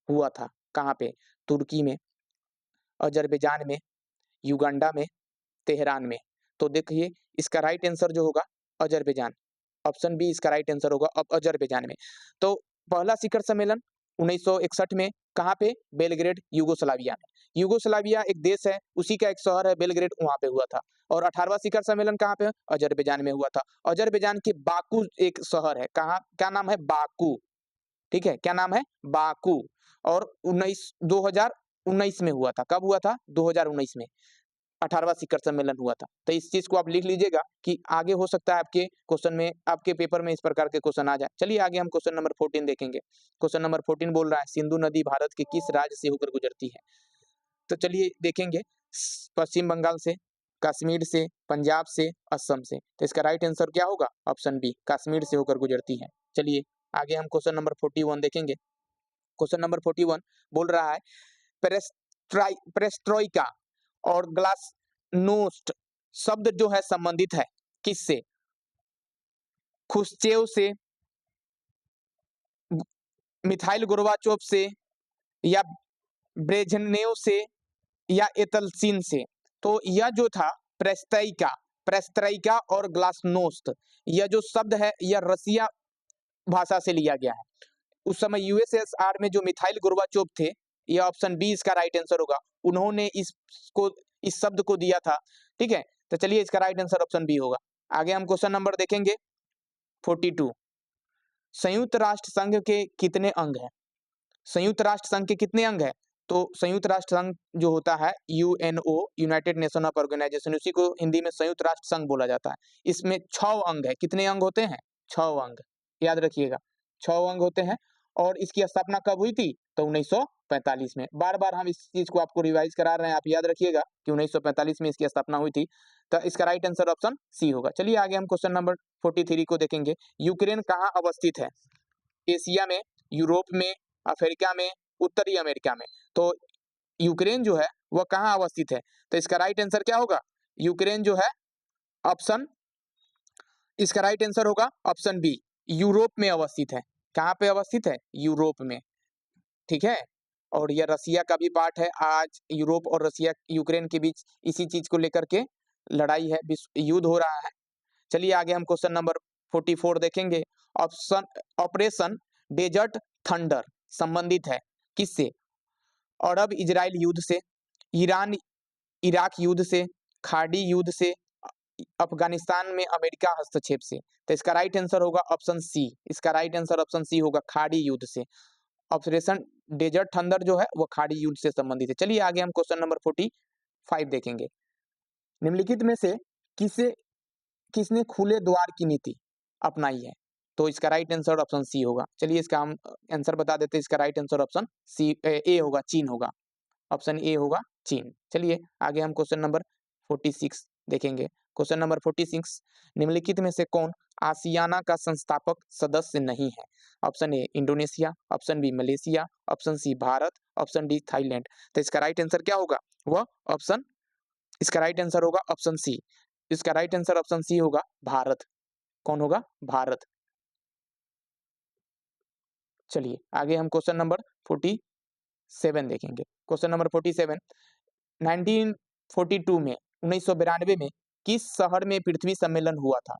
A: हुआ था कहाँ पे? तुर्की में, अजरबैजान में, युगांडा में, तेहरान में। तो देखिए इसका राइट आंसर जो होगा अजरबैजान, ऑप्शन बी इसका राइट आंसर होगा अब अजरबैजान में। तो पहला शिखर सम्मेलन 1961 में कहाँ पे? बेलग्रेड, यूगोस्लाविया में। यूगोस्लाविया एक देश है, उसी का एक शहर है बेलग्रेड, वहां पे हुआ था। और 18वां शिखर सम्मेलन कहाँ पे? अजरबैजान में हुआ था। अजरबैजान के बाकू एक शहर है, कहाँ, क्या नाम है? बाकू, ठीक है, क्या नाम है? बाकू। और 2019 में हुआ था। कब हुआ था? 2019 में 18वां शिखर सम्मेलन हुआ था। तो इस चीज को आप लिख लीजिएगा कि आगे हो सकता है आपके क्वेश्चन में, आपके पेपर में इस प्रकार के क्वेश्चन आ जाए। चलिए आगे हम क्वेश्चन नंबर 14 देखेंगे। क्वेश्चन नंबर 14 बोल रहा है सिंधु नदी भारत के किस राज्य से होकर गुजरती है? तो चलिए देखेंगे, पश्चिम बंगाल से, कश्मीर से, पंजाब से, असम से। तो इसका राइट आंसर क्या होगा? ऑप्शन बी कश्मीर से होकर गुजरती है। चलिए आगे हम क्वेश्चन नंबर 41 देखेंगे। क्वेश्चन नंबर 41 बोल रहा है पेरेस्ट्रोइका और ग्लासनोस्ट शब्द जो है संबंधित है किससे? खुश्चेव से, मिथाइल गोर्बाचोव से या ब्रेजनेव से या एतलसीन से। तो यह जो था प्रेस्ताइका, प्रेस्त्राइका और ग्लासनोस्त, यह जो शब्द है यह रसिया भाषा से लिया गया है। उस समय यूएसएसआर में जो मिथाइल गोर्बाचोव थे, यह ऑप्शन बी इसका राइट आंसर होगा, उन्होंने इस शब्द को दिया था। ठीक है, तो चलिए इसका राइट आंसर ऑप्शन बी होगा। आगे हम क्वेश्चन नंबर देखेंगे 42। संयुक्त राष्ट्र संघ के कितने अंग हैं? संयुक्त राष्ट्र संघ के कितने अंग हैं? तो संयुक्त राष्ट्र संघ जो होता है UNO, United Nation of Organization, उसी को हिंदी में संयुक्त राष्ट्र संघ बोला जाता है। इसमें 6 अंग है। कितने अंग होते हैं? 6 अंग, याद रखिएगा 6 अंग होते हैं। और इसकी स्थापना कब हुई थी? तो 1945 में। बार बार हम इस चीज को आपको रिवाइज करा रहे हैं, आप याद रखिएगा कि 1945 में इसकी स्थापना हुई थी। तो इसका राइट आंसर ऑप्शन सी होगा। चलिए आगे हम क्वेश्चन नंबर 43 को देखेंगे। यूक्रेन कहाँ अवस्थित है? एशिया में, यूरोप में, अफ्रीका में, उत्तरी अमेरिका में। तो यूक्रेन जो है वह कहाँ अवस्थित है? तो इसका राइट आंसर क्या होगा? यूक्रेन जो है ऑप्शन, इसका राइट आंसर होगा ऑप्शन बी, यूरोप में अवस्थित है। कहाँ पे अवस्थित है? यूरोप में। ठीक है, और यह रसिया का भी पार्ट है। आज यूरोप और रसिया, यूक्रेन के बीच इसी चीज को लेकर के लड़ाई है, विश्व युद्ध हो रहा है। चलिए आगे हम क्वेश्चन नंबर 44 देखेंगे। ऑप्शन ऑपरेशन डेजर्ट थंडर संबंधित है किससे? अरब इजराइल युद्ध से, ईरान इराक युद्ध से, खाड़ी युद्ध से, अफगानिस्तान में अमेरिका हस्तक्षेप से। तो इसका राइट आंसर होगा ऑप्शन सी। इसका राइट आंसर ऑप्शन सी होगा, खाड़ी युद्ध से। ऑपरेशन डेजर्ट थंडर जो है वो खाड़ी युद्ध से संबंधित है। चलिए आगे हम क्वेश्चन नंबर 45 देखेंगे। निम्नलिखित में से किसने खुले द्वार की नीति अपनाई है? तो इसका राइट आंसर ऑप्शन सी होगा। चलिए इसका हम आंसर बता देते हैं। इसका राइट आंसर ऑप्शन सी ए होगा, चीन होगा। ऑप्शन ए होगा चीन। चलिए आगे हम क्वेश्चन नंबर 46 देखेंगे। क्वेश्चन नंबर 46, निम्नलिखित में से कौन आसियाना का संस्थापक सदस्य नहीं है? Option A Indonesia, option B Malaysia, option C Bharat, option D Thailand. तो इसका राइट आंसर क्या होगा? वह ऑप्शन, इसका राइट आंसर होगा ऑप्शन सी। इसका राइट आंसर ऑप्शन सी होगा, भारत। कौन होगा? भारत। चलिए आगे हम क्वेश्चन नंबर 47 देखेंगे। क्वेश्चन नंबर 47, 1942 में 1992 में किस शहर में पृथ्वी सम्मेलन हुआ था?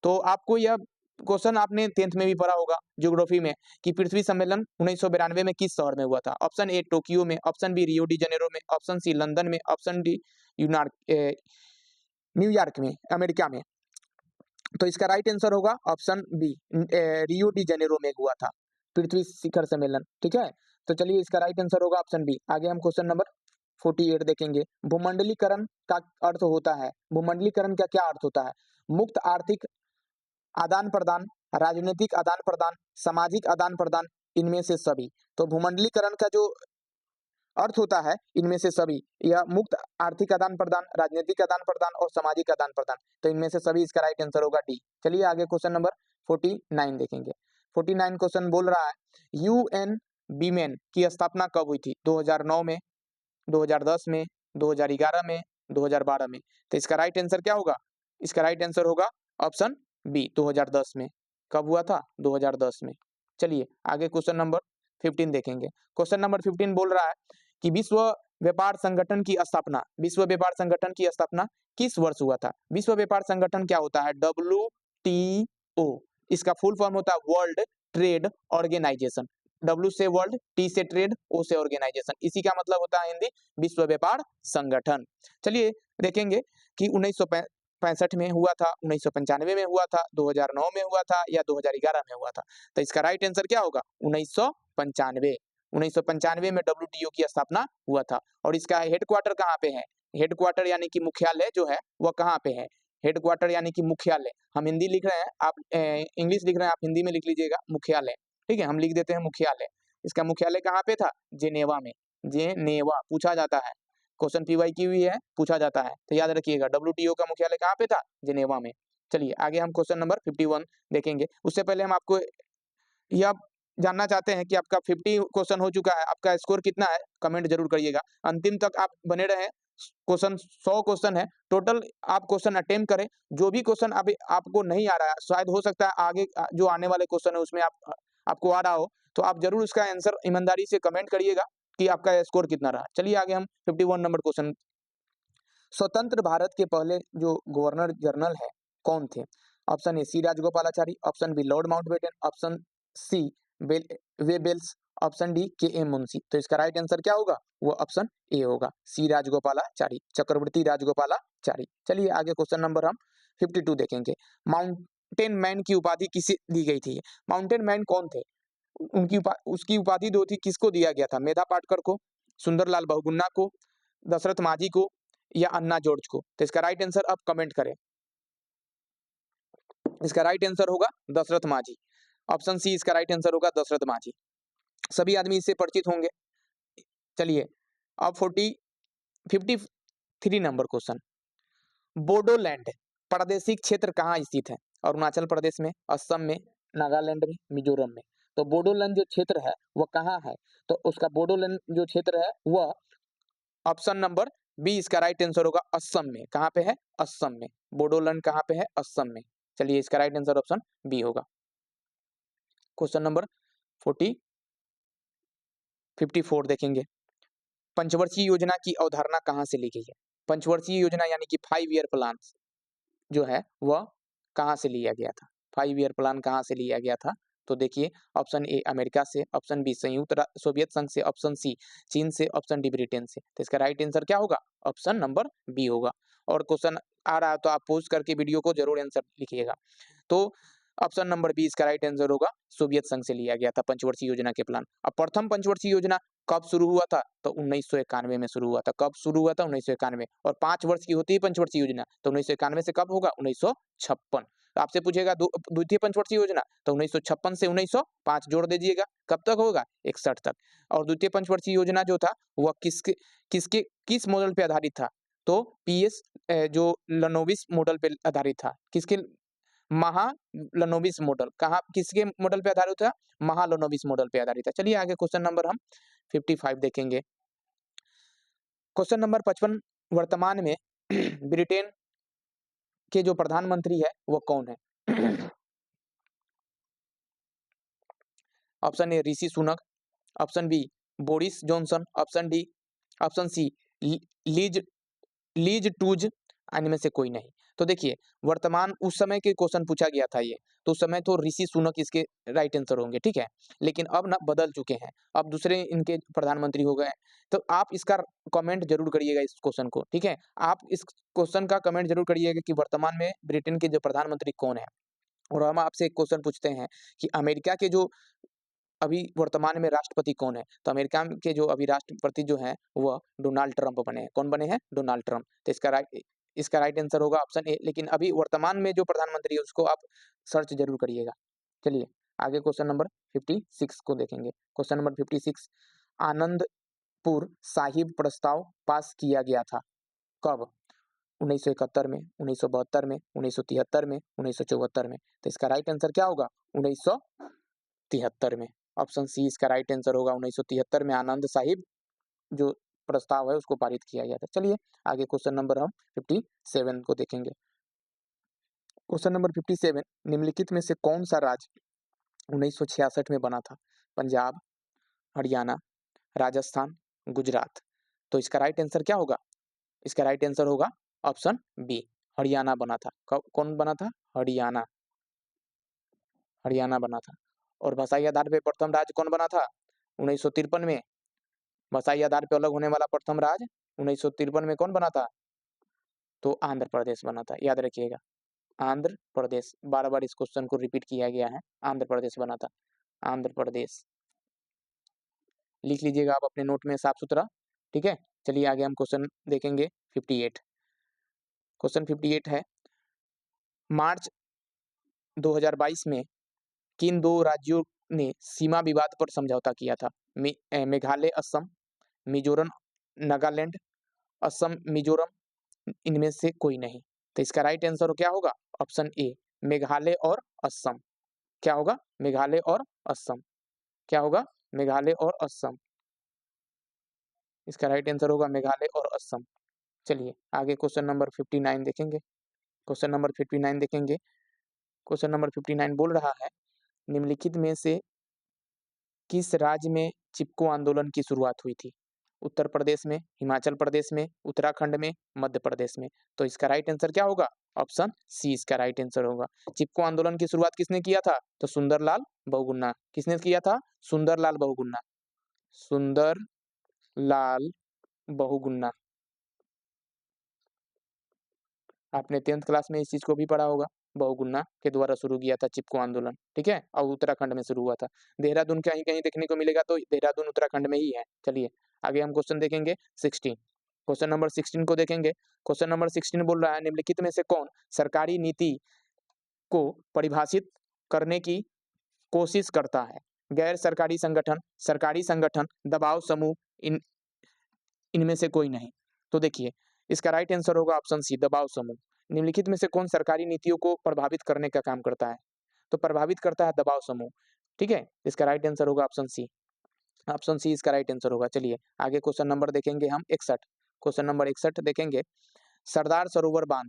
A: तो आपको यह क्वेश्चन आपने 10th में भी पढ़ा होगा ज्योग्राफी में, कि पृथ्वी सम्मेलन 1992 में किस शहर में हुआ था? ऑप्शन ए टोक्यो में, option B Rio de Janeiro में, ऑप्शन सी लंदन में, ऑप्शन डी न्यूयॉर्क में, अमेरिका में। तो इसका राइट आंसर होगा option B, Rio de Janeiro में हुआ था पृथ्वी शिखर सम्मेलन। ठीक है, तो चलिए इसका राइट आंसर होगा ऑप्शन बी। आगे हम क्वेश्चन नंबर 48 देखेंगे। भूमंडलीकरण का अर्थ होता है, भूमंडलीकरण का क्या अर्थ होता है? मुक्त आर्थिक आदान प्रदान, राजनीतिक आदान प्रदान, सामाजिक आदान प्रदान, इनमें से सभी। तो भूमंडलीकरण का जो अर्थ होता है इनमें से सभी, यह मुक्त आर्थिक आदान प्रदान, राजनीतिक आदान प्रदान और सामाजिक आदान प्रदान। तो इनमें से सभी, इसका राइट आंसर होगा डी। चलिए आगे क्वेश्चन नंबर 49 देखेंगे। 49 क्वेश्चन बोल रहा है, यूएन वीमेन की स्थापना कब हुई थी? 2009 में, 2010 में, 2011 में, 2012 में। तो इसका राइट आंसर क्या होगा? इसका राइट आंसर होगा ऑप्शन बी, 2010 में। कब हुआ था? 2010 में। चलिए आगे क्वेश्चन नंबर 15 देखेंगे। क्वेश्चन नंबर 15 बोल रहा है कि विश्व व्यापार संगठन की स्थापना, विश्व व्यापार संगठन की स्थापना किस वर्ष हुआ था? विश्व व्यापार संगठन क्या होता है? WTO, इसका फुल फॉर्म होता है वर्ल्ड ट्रेड ऑर्गेनाइजेशन। W से वर्ल्ड, T से ट्रेड, O से ऑर्गेनाइजेशन, इसी का मतलब होता है हिंदी विश्व व्यापार संगठन। चलिए देखेंगे कि 1965 में हुआ था, 1995 में हुआ था, 2009 में हुआ था या 2011 में हुआ था। तो इसका राइट आंसर क्या होगा? 1995। 1995 में WTO की स्थापना हुआ था। और इसका हेडक्वार्टर कहाँ पे है? हेडक्वार्टर यानी कि मुख्यालय जो है वह कहाँ पे है? हेडक्वार्टर यानी कि मुख्यालय, हम हिंदी लिख रहे हैं, आप इंग्लिश लिख रहे हैं, आप हिंदी में लिख लीजिएगा मुख्यालय। ठीक है, हम लिख देते हैं मुख्यालय। इसका मुख्यालय कहाँ पे था? जेनेवा में। जेनेवा पूछा जाता है, क्वेश्चन PYQ भी है, पूछा जाता है, तो याद रखिएगा WTO का मुख्यालय कहाँ पे था? जेनेवा में। चलिए आगे हम क्वेश्चन नंबर 51 देखेंगे। उससे पहले हम आपको यह जानना चाहते हैं कि आपका 50 क्वेश्चन हो चुका है, आपका स्कोर कितना है? कमेंट जरूर करिएगा, अंतिम तक आप बने रहें। क्वेश्चन 100 क्वेश्चन है टोटल, आप क्वेश्चन अटेम्प्ट करें। जो भी क्वेश्चन अभी आपको नहीं आ रहा है, शायद हो सकता है आगे जो आने वाले क्वेश्चन है उसमें आपको आ रहा हो, तो आप जरूर उसका आंसर ईमानदारी से कमेंट करिएगा कि आपका स्कोर कितना रहा। चलिए आगे हम 51 नंबर क्वेश्चन। स्वतंत्र भारत के पहले जो गवर्नर जनरल है कौन थे? Option A C Rajagopalachari, option B Lord Mountbatten, option C Wavell's, option D K M Munshi. तो इसका राइट आंसर क्या होगा? वो ऑप्शन ए होगा, सी राजगोपालाचारी, चक्रवर्ती राजगोपालाचारी। चलिए आगे क्वेश्चन नंबर हम 52 देखेंगे। माउंटेन मैन की उपाधि किसे दी गई थी? माउंटेन मैन कौन थे? उसकी उपाधि दो थी, किसको दिया गया था? मेधा पाटकर को, सुंदरलाल बहुगुणा को, दशरथ माझी को या अन्ना जॉर्ज को? तो इसका राइट आंसर आप कमेंट करें। इसका राइट आंसर होगा दशरथ माझी, ऑप्शन सी इसका राइट आंसर होगा दशरथ माझी। सभी आदमी इससे परिचित होंगे। चलिए अब 53 नंबर क्वेश्चन। बोडोलैंड प्रादेशिक क्षेत्र कहाँ स्थित है? अरुणाचल प्रदेश में, असम में, नागालैंड में, मिजोरम में। तो बोडोलैंड जो क्षेत्र है वह कहाँ है? तो उसका बोडोलैंड जो क्षेत्र है वह ऑप्शन नंबर बी इसका राइट आंसर होगा, असम में। कहाँ पे है? असम में। बोडोलैंड कहाँ पे है? असम में। चलिए इसका राइट आंसर ऑप्शन बी होगा। क्वेश्चन नंबर 54 देखेंगे। पंचवर्षीय योजना की अवधारणा कहाँ से ली गई है? पंचवर्षीय योजना यानी कि 5 ईयर प्लान जो है वह कहाँ से लिया गया था? 5 ईयर प्लान कहाँ से लिया गया था? तो देखिए ऑप्शन ए अमेरिका से, ऑप्शन बी सोवियत संघ से, ऑप्शन सी चीन से, ऑप्शन डी ब्रिटेन से। तो इसका राइट आंसर क्या होगा? ऑप्शन नंबर बी होगा। और क्वेश्चन आ रहा है तो आप पोस्ट करके वीडियो को जरूर आंसर लिखिएगा। तो ऑप्शन नंबर बी इसका राइट आंसर होगा, सोवियत संघ से लिया गया था पंचवर्षीय योजना के प्लान। अब प्रथम पंचवर्षीय योजना कब शुरू हुआ था? तो 1991 में शुरू हुआ था। कब शुरू हुआ था? 1991। और 5 वर्ष की होती है पंचवर्षीय योजना, तो 1991 से कब होगा? 1956। तो आपसे पूछेगा द्वितीय पंचवर्षीय योजना, तो 1956 से 1905 जोड़ दीजिएगा, कब तक होगा? 61 तक। और द्वितीय पंचवर्षीय योजना जो था वह किस मॉडल पे आधारित था? तो पीएस जो लनोविस मॉडल पे आधारित था। किसके? महालनोबिस मॉडल। कहाँ किसके मॉडल पे आधारित था? महालनोबिस मॉडल पे आधारित है। चलिए आगे क्वेश्चन नंबर हम 55 देखेंगे। क्वेश्चन नंबर 55, वर्तमान में ब्रिटेन के जो प्रधानमंत्री है वो कौन है? Option A Rishi Sunak, option B Boris Johnson, option C Liz Liz Truss, इनमें से कोई नहीं। तो देखिए वर्तमान उस समय के क्वेश्चन पूछा गया था ये, तो उस समय तो ऋषि सुनक इसके राइट आंसर होंगे, ठीक है। लेकिन अब ना बदल चुके हैं, अब दूसरे इनके प्रधानमंत्री हो गए। तो आप इसका कमेंट जरूर करिएगा इस क्वेश्चन को, ठीक है। आप इस क्वेश्चन का कमेंट जरूर करिएगा कि वर्तमान में ब्रिटेन के जो प्रधानमंत्री कौन है। और हम आपसे एक क्वेश्चन पूछते हैं कि अमेरिका के जो अभी वर्तमान में राष्ट्रपति कौन है? तो अमेरिका के जो अभी राष्ट्रपति जो है वह डोनाल्ड ट्रंप बने हैं। कौन बने हैं? Donald Trump. तो इसका राइट आंसर होगा ऑप्शन ए। लेकिन अभी वर्तमान में जो प्रधानमंत्री है उसको आप सर्च जरूर करिएगा। चलिए आगे क्वेश्चन नंबर 56 को देखेंगे। क्वेश्चन नंबर 56, आनंदपुर साहिब प्रस्ताव पास किया गया था कब? 1971 में, 1972 में, 1973 में, 1974 में। तो इसका राइट आंसर क्या होगा? 1973 में। ऑप्शन सी इसका राइट आंसर होगा, 1973 में आनंद साहिब जो प्रस्ताव है उसको पारित किया गया था। चलिए आगे क्वेश्चन नंबर हम 57 को देखेंगे। क्वेश्चन नंबर 57, निम्नलिखित में से कौन सा राज्य 1966 में बना था? पंजाब, हरियाणा, राजस्थान, गुजरात। तो इसका राइट आंसर क्या होगा? इसका राइट आंसर होगा ऑप्शन बी, हरियाणा बना था। कौन बना था? हरियाणा बना था। और भाषाई आधार पे प्रथम राज्य कौन बना था? 1953 में। भाषाई आधार पे अलग होने वाला प्रथम राज्य 1953 में कौन बना था? तो आंध्र प्रदेश बना था, याद रखिएगा। आंध्र प्रदेश, बार बार इस क्वेश्चन को रिपीट किया गया है, आंध्र प्रदेश बना था। आंध्र प्रदेश लिख लीजिएगा आप अपने नोट में साफ सुथरा, ठीक है। चलिए आगे हम क्वेश्चन देखेंगे 58। क्वेश्चन 58 है, मार्च 2022 में किन दो राज्यों ने सीमा विवाद पर समझौता किया था? मेघालय असम, मिजोरम नागालैंड, असम मिजोरम, इनमें से कोई नहीं। तो इसका राइट आंसर क्या होगा? ऑप्शन ए, मेघालय और असम। क्या होगा? मेघालय और असम। क्या होगा? मेघालय और असम। इसका राइट आंसर होगा मेघालय और असम। चलिए आगे क्वेश्चन नंबर 59 देखेंगे। क्वेश्चन नंबर 59 देखेंगे। क्वेश्चन नंबर 59 बोल रहा है, निम्नलिखित में से किस राज्य में चिपको आंदोलन की शुरुआत हुई थी? उत्तर प्रदेश में, हिमाचल प्रदेश में, उत्तराखंड में, मध्य प्रदेश में। तो इसका राइट आंसर क्या होगा? ऑप्शन सी इसका राइट आंसर होगा। चिपको आंदोलन की शुरुआत किसने किया था? तो सुंदरलाल बहुगुणा। किसने किया था? सुंदरलाल बहुगुणा। सुंदरलाल बहुगुणा। आपने 10th क्लास में इस चीज को भी पढ़ा होगा। बहुगुणा के द्वारा शुरू किया था चिपको आंदोलन, ठीक है, और उत्तराखंड में शुरू हुआ था। देहरादून कहीं कहीं देखने को मिलेगा, तो देहरादून उत्तराखंड में ही है। चलिए आगे हम क्वेश्चन देखेंगे 16। क्वेश्चन नंबर 16 को देखेंगे। क्वेश्चन नंबर 16 बोल रहा है, निम्नलिखित में से कौन सरकारी नीति को परिभाषित करने की कोशिश करता है? गैर सरकारी संगठन, सरकारी संगठन, दबाव समूह, इनमें से कोई नहीं। तो देखिए इसका राइट आंसर होगा ऑप्शन सी, दबाव समूह। निम्नलिखित में से कौन सरकारी नीतियों को प्रभावित करने का काम करता है? तो प्रभावित करता है दबाव समूह, ठीक है। इसका राइट आंसर होगा ऑप्शन सी। ऑप्शन सी इसका राइट आंसर होगा। चलिए आगे क्वेश्चन नंबर देखेंगे हम 61। क्वेश्चन नंबर 61 देखेंगे। सरदार सरोवर बांध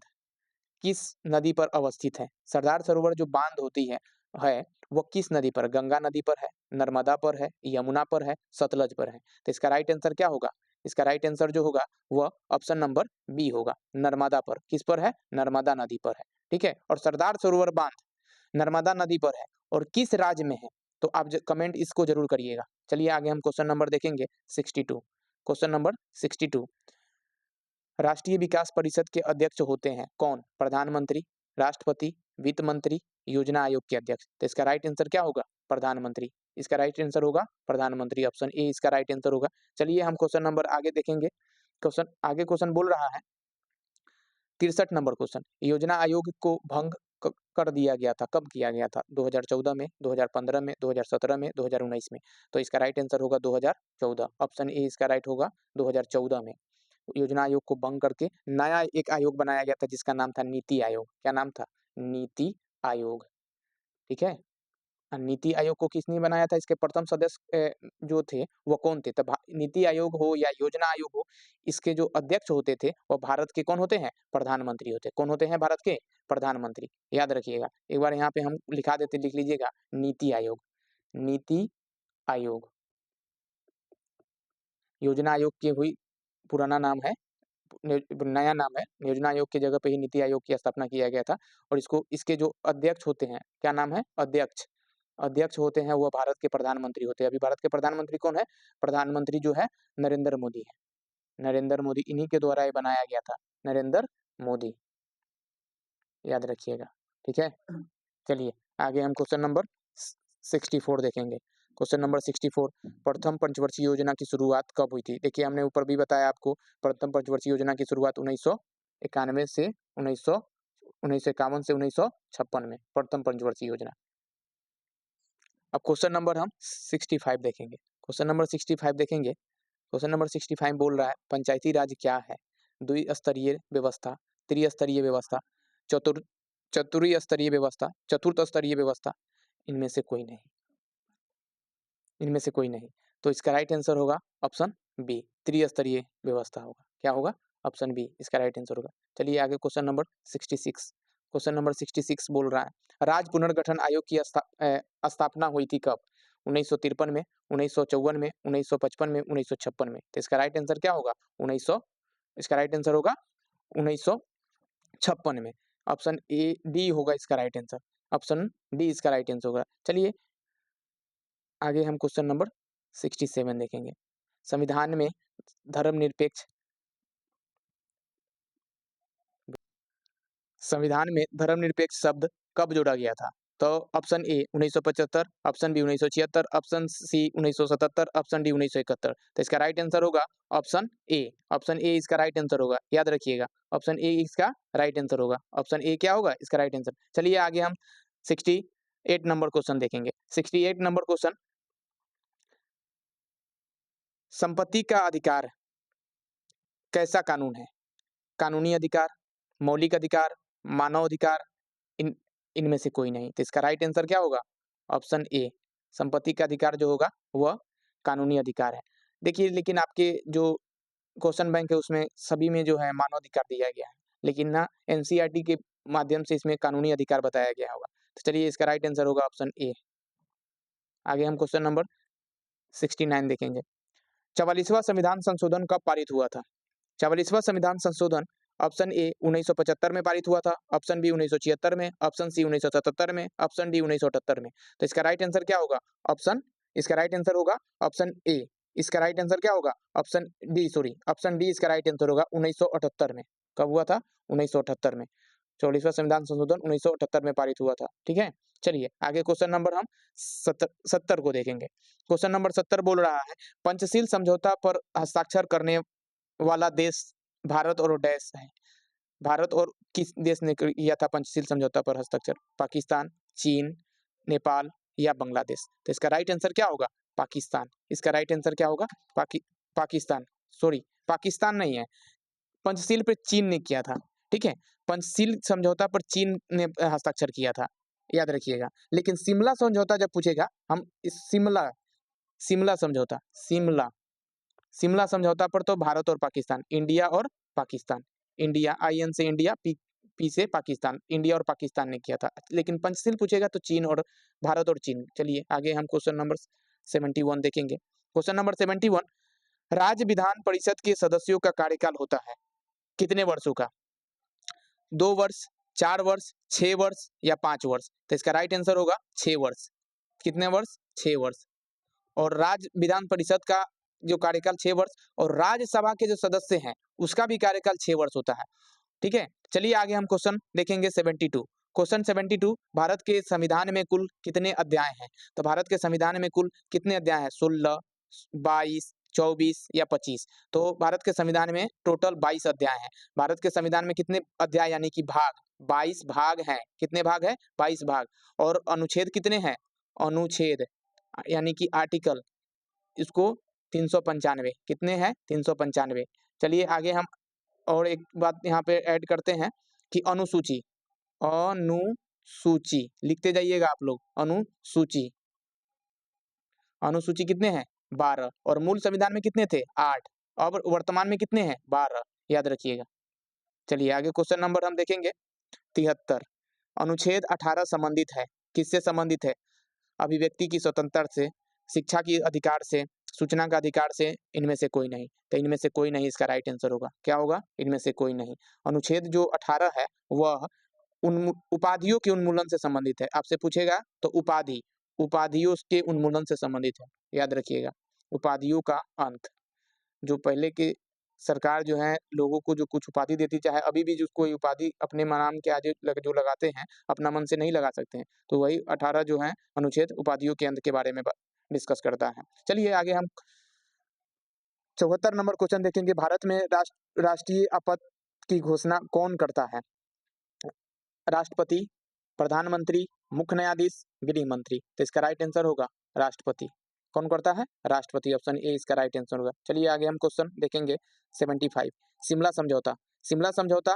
A: किस नदी पर अवस्थित है? सरदार सरोवर जो बांध होती है वो किस नदी पर? गंगा नदी पर है, नर्मदा पर है, यमुना पर है, सतलज पर है। तो इसका राइट आंसर क्या होगा? इसका राइट आंसर जो होगा वह ऑप्शन नंबर बी होगा, नर्मदा पर। किस पर है? नर्मदा नदी पर है, ठीक है। और सरदार सरोवर बांध नर्मदा नदी पर है और किस राज्य में है? तो आप कमेंट इसको जरूर करिएगा। चलिए आगे हम क्वेश्चन नंबर देखेंगे 62। Question number 62। राष्ट्रीय विकास परिषद के अध्यक्ष होते हैं कौन? प्रधानमंत्री, राष्ट्रपति, वित्त मंत्री, योजना आयोग के अध्यक्ष। तो इसका राइट आंसर क्या होगा? प्रधानमंत्री। इसका राइट आंसर होगा प्रधानमंत्री, ऑप्शन ए इसका राइट आंसर होगा। चलिए हम क्वेश्चन नंबर आगे देखेंगे। क्वेश्चन बोल रहा है 63 नंबर क्वेश्चन। योजना आयोग को भंग कर दिया गया था, कब किया गया था? 2014 में, 2015 में, 2017 में, 2019 में। तो इसका राइट आंसर होगा 2014, ऑप्शन ए इसका राइट होगा 2014 में। योजना आयोग को भंग करके नया एक आयोग बनाया गया था जिसका नाम था नीति आयोग। क्या नाम था? नीति आयोग, ठीक है। नीति आयोग को किसने बनाया था? इसके प्रथम सदस्य जो थे वो कौन थे? तो नीति आयोग हो या योजना आयोग हो, इसके जो अध्यक्ष होते थे वो भारत के कौन होते हैं? प्रधानमंत्री होते। कौन होते हैं? भारत के प्रधानमंत्री। याद रखिएगा, एक बार यहाँ पे हम लिखा देते, लिख लीजिएगा नीति आयोग। नीति आयोग। योजना आयोग की हुई पुराना नाम है, नया नाम है। योजना आयोग की जगह पे ही नीति आयोग की स्थापना किया गया था। और इसके जो अध्यक्ष होते हैं, क्या नाम है? अध्यक्ष। अध्यक्ष होते हैं वो भारत के प्रधानमंत्री होते हैं। अभी भारत के प्रधानमंत्री कौन है? प्रधानमंत्री जो है नरेंद्र मोदी है। नरेंद्र मोदी, इन्हीं के द्वारा ये बनाया गया था, नरेंद्र मोदी। याद रखिएगा, ठीक है। चलिए आगे हम क्वेश्चन नंबर 64 देखेंगे। Question number 64। प्रथम पंचवर्षीय योजना की शुरुआत कब हुई थी? देखिए हमने ऊपर भी बताया आपको, प्रथम पंचवर्षीय योजना की शुरुआत 1951 से 1951 से 1956 में, प्रथम पंचवर्षीय योजना। अब क्वेश्चन नंबर हम 65 देखेंगे। क्वेश्चन नंबर 65 देखेंगे। क्वेश्चन नंबर 65 बोल रहा है पंचायती राज क्या है? द्विस्तरीय व्यवस्था, त्रिस्तरीय व्यवस्था, चतुर्थ स्तरीय व्यवस्था, चतुर्थ स्तरीय व्यवस्था, इनमें से कोई नहीं। इनमें से कोई नहीं। तो इसका राइट आंसर होगा ऑप्शन बी, त्रिस्तरीय व्यवस्था होगा। क्या होगा? ऑप्शन बी इसका राइट आंसर होगा। चलिए आगे क्वेश्चन नंबर 66। क्वेश्चन नंबर 66 बोल रहा है राज्य पुनर्गठन आयोग की स्थापना हुई थी कब? 1953 में, 1954 में, 1955 में, 1956 में। तो इसका राइट आंसर क्या होगा? 1900। इसका राइट आंसर होगा 1956 में। ऑप्शन ए डी होगा इसका राइट आंसर। ऑप्शन डी इसका राइट आंसर होगा। चलिए आगे हम क्वेश्चन नंबर 67 देखेंगे। संविधान में धर्मनिरपेक्ष शब्द कब जोड़ा गया था? तो option A 1975, option B 1976, option C 1977, option D 1971। तो इसका राइट आंसर होगा ऑप्शन ए। ऑप्शन ए इसका राइट आंसर होगा, याद रखिएगा, ऑप्शन ए इसका राइट आंसर होगा। ऑप्शन ए क्या होगा? इसका राइट आंसर। चलिए आगे हम 68 नंबर क्वेश्चन देखेंगे। 68 नंबर क्वेश्चन, संपत्ति का अधिकार कैसा कानून है? कानूनी अधिकार, मौलिक अधिकार, मानव अधिकार, इनमें से कोई नहीं। तो इसका राइट आंसर क्या होगा? ऑप्शन ए, संपत्ति का अधिकार जो होगा वह कानूनी अधिकार है। देखिए लेकिन आपके जो क्वेश्चन बैंक है उसमें सभी में जो है मानव अधिकार दिया गया है, लेकिन ना एनसीईआरटी के माध्यम से इसमें कानूनी अधिकार बताया गया होगा। तो चलिए इसका राइट आंसर होगा ऑप्शन ए। आगे हम क्वेश्चन नंबर 69 देखेंगे। 44वां संविधान संशोधन कब पारित हुआ था? 44वां संविधान संशोधन ऑप्शन ए 1975 में पारित हुआ था, ऑप्शन बी 1976 में, ऑप्शन सी 1977 में, ऑप्शन डी 1978 में। तो इसका राइट आंसर क्या होगा? इसका राइट आंसर होगा ऑप्शन ए। इसका राइट आंसर क्या होगा? ऑप्शन डी इसका राइट आंसर होगा 1978 में। कब हुआ था? 1978 में। 44वां संविधान संशोधन 1978 में पारित हुआ था। ठीक है, चलिए आगे क्वेश्चन नंबर हम 70 को देखेंगे। क्वेश्चन नंबर 70 बोल रहा है, पंचशील समझौता पर हस्ताक्षर करने वाला देश भारत और डैश है। भारत और किस देश ने किया था पंचशील समझौता पर हस्ताक्षर? पाकिस्तान, चीन, नेपाल या बांग्लादेश। तो इसका राइट आंसर क्या होगा? पाकिस्तान। इसका राइट आंसर क्या होगा? पाकिस्तान। पाकिस्तान नहीं है, पंचशील पे चीन ने किया था। ठीक है, पंचशील समझौता पर चीन ने हस्ताक्षर किया था, याद रखिएगा। लेकिन शिमला समझौता जब पूछेगा, हम इस शिमला समझौता पर तो भारत और पाकिस्तान, इंडिया और पाकिस्तान, इंडिया IN से इंडिया, पी से पाकिस्तान, इंडिया और पाकिस्तान ने किया था। लेकिन पंचशील पूछेगा तो चीन और भारत और चीन। चलिए आगे हम क्वेश्चन नंबर 71 देखेंगे। क्वेश्चन नंबर 71, राज्य विधान परिषद के सदस्यों का कार्यकाल होता है कितने वर्षों का? 2 वर्ष, 4 वर्ष, 6 वर्ष या 5 वर्ष। तो इसका राइट आंसर होगा 6 वर्ष। कितने वर्ष? 6 वर्ष। और राज्य विधान परिषद का जो कार्यकाल 6 वर्ष, और राज्यसभा के जो सदस्य हैं उसका भी कार्यकाल 6 वर्ष होता है। ठीक है, चलिए आगे हम क्वेश्चन देखेंगे 72। क्वेश्चन 72, भारत के संविधान में कुल कितने अध्याय हैं? तो भारत के संविधान में कुल कितने अध्याय हैं? 16, 22, 24 या 25। तो भारत के संविधान में टोटल 22 अध्याय हैं। भारत के संविधान में कितने अध्याय यानी कि भाग? 22 भाग हैं। कितने भाग हैं? 22 भाग। और अनुच्छेद कितने हैं? अनुच्छेद यानी कि आर्टिकल, इसको 395। कितने हैं? 395। चलिए आगे हम और एक बात यहाँ पे ऐड करते हैं कि अनुसूची लिखते जाइएगा आप लोग। अनुसूची कितने हैं? 12। और मूल संविधान में कितने थे? 8। अब वर्तमान में कितने हैं? 12, याद रखिएगा। चलिए आगे क्वेश्चन नंबर हम देखेंगे 73। अनुच्छेद 18 संबंधित है, किससे संबंधित है? अभिव्यक्ति की स्वतंत्रता से, शिक्षा की अधिकार से, सूचना का अधिकार से, इनमें से कोई नहीं। तो इनमें से कोई नहीं इसका राइट आंसर होगा। क्या होगा? इनमें से कोई नहीं। अनुच्छेद जो 18 है वह उपाधियों के उन्मूलन से संबंधित है। आपसे पूछेगा तो उपाधियों के उन्मूलन से संबंधित है, याद रखिएगा। उपाधियों का अंत, जो पहले की सरकार जो है लोगों को जो कुछ उपाधि देती, चाहे अभी भी जो कोई उपाधि अपने नाम के आगे जो लगाते हैं, अपना मन से नहीं लगा सकते हैं। तो वही 18 जो है अनुच्छेद उपाधियों के अंत के बारे में डिस्कस करता है। चलिए आगे हम 74 नंबर क्वेश्चन देखेंगे। भारत में राष्ट्रीय आपत्ति की घोषणा कौन करता है? राष्ट्रपति, प्रधानमंत्री, मुख्य न्यायाधीश, गृह मंत्री। तो इसका राइट आंसर होगा राष्ट्रपति। कौन करता है? राष्ट्रपति। ऑप्शन ए इसका राइट आंसर होगा। चलिए आगे हम क्वेश्चन देखेंगे 75। शिमला समझौता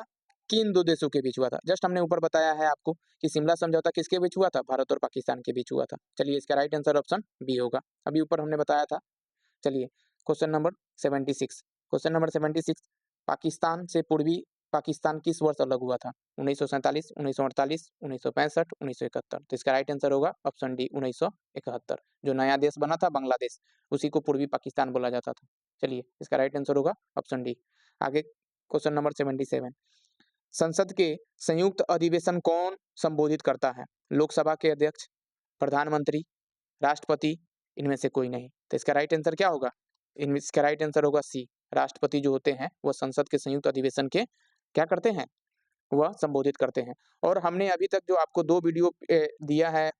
A: किन दो देशों के बीच हुआ था? जस्ट हमने ऊपर बताया है आपको कि शिमला समझौता किसके बीच हुआ था? भारत और पाकिस्तान के बीच हुआ था। चलिए इसका राइट आंसर ऑप्शन बी होगा, अभी ऊपर हमने बताया था। चलिए question number 76। Question number 76, Pakistan से पूर्वी पाकिस्तान किस वर्ष अलग हुआ था? 1947, 1948, 1965, 1971। तो इसका राइट आंसर होगा ऑप्शन डी 1971। जो नया देश बना था बांग्लादेश, उसी को पूर्वी पाकिस्तान बोला जाता था। चलिए इसका राइट आंसर होगा ऑप्शन डी। आगे क्वेश्चन नंबर 77, संसद के संयुक्त अधिवेशन कौन संबोधित करता है? लोकसभा के अध्यक्ष, प्रधानमंत्री, राष्ट्रपति, इनमें से कोई नहीं। तो इसका राइट आंसर क्या होगा? इसका राइट आंसर होगा सी। राष्ट्रपति जो होते हैं वह संसद के संयुक्त अधिवेशन के क्या करते हैं? वह संबोधित करते हैं। और हमने अभी तक जो आपको 2 वीडियो दिया है,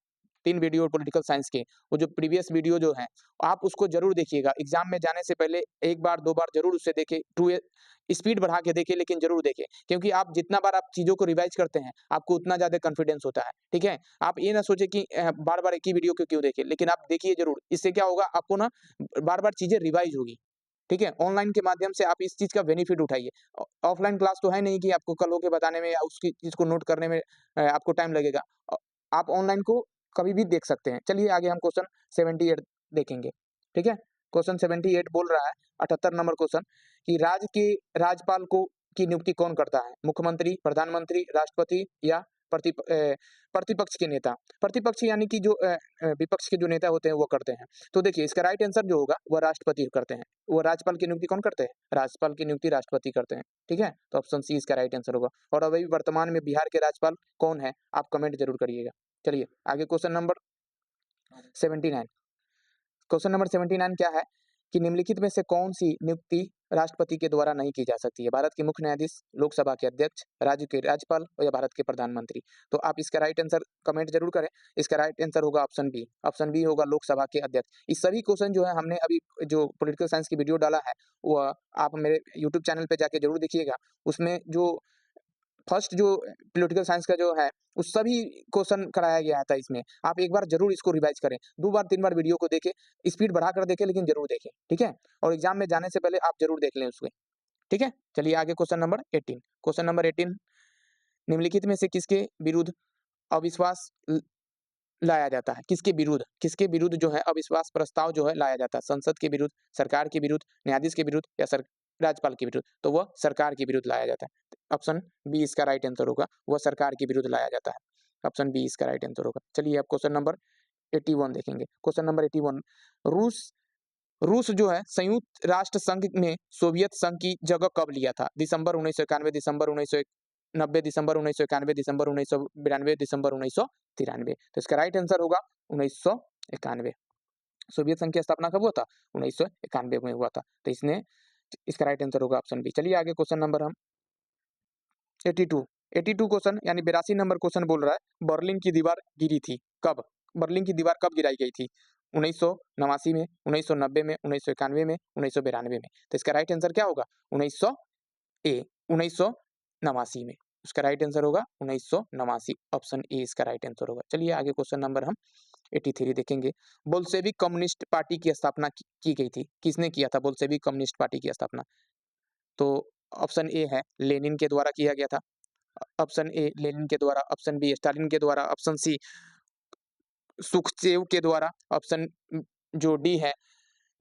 A: 3 वीडियो पॉलिटिकल साइंस के, वो जो प्रीवियस वीडियो जो है आप उसको जरूर देखिएगा। एग्जाम में जाने से पहले 1 बार 2 बार जरूर उसे देखें, स्पीड बढ़ा के देखें, लेकिन जरूर देखें, क्योंकि आप जितना बार आप चीजों को रिवाइज करते हैं आपको उतना ज्यादा कॉन्फिडेंस होता है। ठीक है, आप ये ना सोचे कि बार बार एक ही वीडियो क्यों देखें, लेकिन आप देखिए जरूर। इससे क्या होगा, आपको ना बार बार चीजें रिवाइज होगी। ठीक है, ऑनलाइन के माध्यम से आप इस चीज का बेनिफिट उठाइए। ऑफलाइन क्लास तो है नहीं कि आपको कल होके बताने में या उसकी चीज को नोट करने में आपको टाइम लगेगा। आप ऑनलाइन को कभी भी देख सकते हैं। चलिए आगे हम क्वेश्चन 78 देखेंगे। ठीक है, क्वेश्चन 78 बोल रहा है 78 नंबर क्वेश्चन कि राज्य के राज्यपाल को की नियुक्ति कौन करता है? मुख्यमंत्री, प्रधानमंत्री, राष्ट्रपति या प्रतिपक्ष के नेता, प्रतिपक्ष यानी कि जो विपक्ष के जो नेता होते हैं वो करते हैं। तो देखिए इसका राइट आंसर जो होगा वह राष्ट्रपति करते हैं। वो राज्यपाल की नियुक्ति कौन करते हैं? राज्यपाल की नियुक्ति राष्ट्रपति करते हैं। ठीक है, तो ऑप्शन सी इसका राइट आंसर होगा। और अभी वर्तमान में बिहार के राज्यपाल कौन है आप कमेंट जरूर करिएगा। चलिए आगे क्वेश्चन नंबर 79। क्वेश्चन नंबर 79 क्या है कि निम्नलिखित में से कौन सी नियुक्ति राष्ट्रपति के द्वारा नहीं की जा सकती है? भारत के मुख्य न्यायाधीश, लोकसभा के अध्यक्ष, राज्य के राज्यपाल या भारत के प्रधानमंत्री। तो आप इसका राइट आंसर कमेंट जरूर करें। इसका राइट आंसर होगा ऑप्शन बी। ऑप्शन बी होगा लोकसभा के अध्यक्ष। इस सभी क्वेश्चन जो है हमने अभी जो पॉलिटिकल साइंस की वीडियो डाला है वह आप मेरे यूट्यूब चैनल पे जाके जरूर देखिएगा। उसमें जो फर्स्ट जो पॉलिटिकल साइंस का जो है उस सभी क्वेश्चन कराया गया था। इसमें आप एक बार जरूर इसको रिवाइज करें, 2 बार 3 बार वीडियो को देखें, स्पीड बढ़ाकर देखें लेकिन जरूर देखें। ठीक है, और एग्जाम में जाने से पहले आप जरूर देख लें उसको। ठीक है, चलिए आगे क्वेश्चन नंबर 18। क्वेश्चन नंबर 18 निम्नलिखित में से किसके विरुद्ध अविश्वास लाया जाता है? किसके विरुद्ध जो है अविश्वास प्रस्ताव जो है लाया जाता है? संसद के विरुद्ध, सरकार के विरुद्ध, न्यायाधीश के विरुद्ध या राज्यपाल के विरुद्ध? तो वह सरकार के विरुद्ध लाया जाता है। ऑप्शन बी इसका राइट आंसर होगा, वह सरकार के विरुद्ध लाया जाता है। ऑप्शन बी इसका राइट आंसर होगा। चलिए आप क्वेश्चन नंबर 81 देखेंगे। क्वेश्चन नंबर 81, रूस जो है संयुक्त राष्ट्र संघ में सोवियत संघ की जगह कब लिया था? दिसंबर 1991, दिसंबर 1990, दिसंबर 1991, दिसंबर 1992, दिसंबर 1993। तो इसका राइट आंसर होगा 1991। सोवियत संघ की स्थापना कब हुआ था? 1991 में हुआ था। तो इसका राइट आंसर होगा ऑप्शन बी। चलिए आगे क्वेश्चन नंबर हम 82 क्वेश्चन यानी 82 नंबर क्वेश्चन बोल रहा है बर्लिन की दीवार गिरी थी कब? बर्लिन की दीवार कब गिराई गई थी? 1989 में, 1990 में, 1991 में, 1992 में। तो इसका राइट आंसर क्या होगा? 1989 में। उसका राइट आंसर होगा 1989। ऑप्शन ए इसका राइट आंसर होगा। चलिए आगे क्वेश्चन नंबर हम 83 देखेंगे। बोल्शेविक कम्युनिस्ट पार्टी की स्थापना की गई थी, किसने किया था बोल्शेविक कम्युनिस्ट पार्टी की स्थापना? तो ऑप्शन ए है लेनिन के द्वारा किया गया था। ऑप्शन ए लेनिन के द्वारा, ऑप्शन बी स्टालिन के द्वारा, ऑप्शन सी सुखदेव के द्वारा, ऑप्शन जो डी है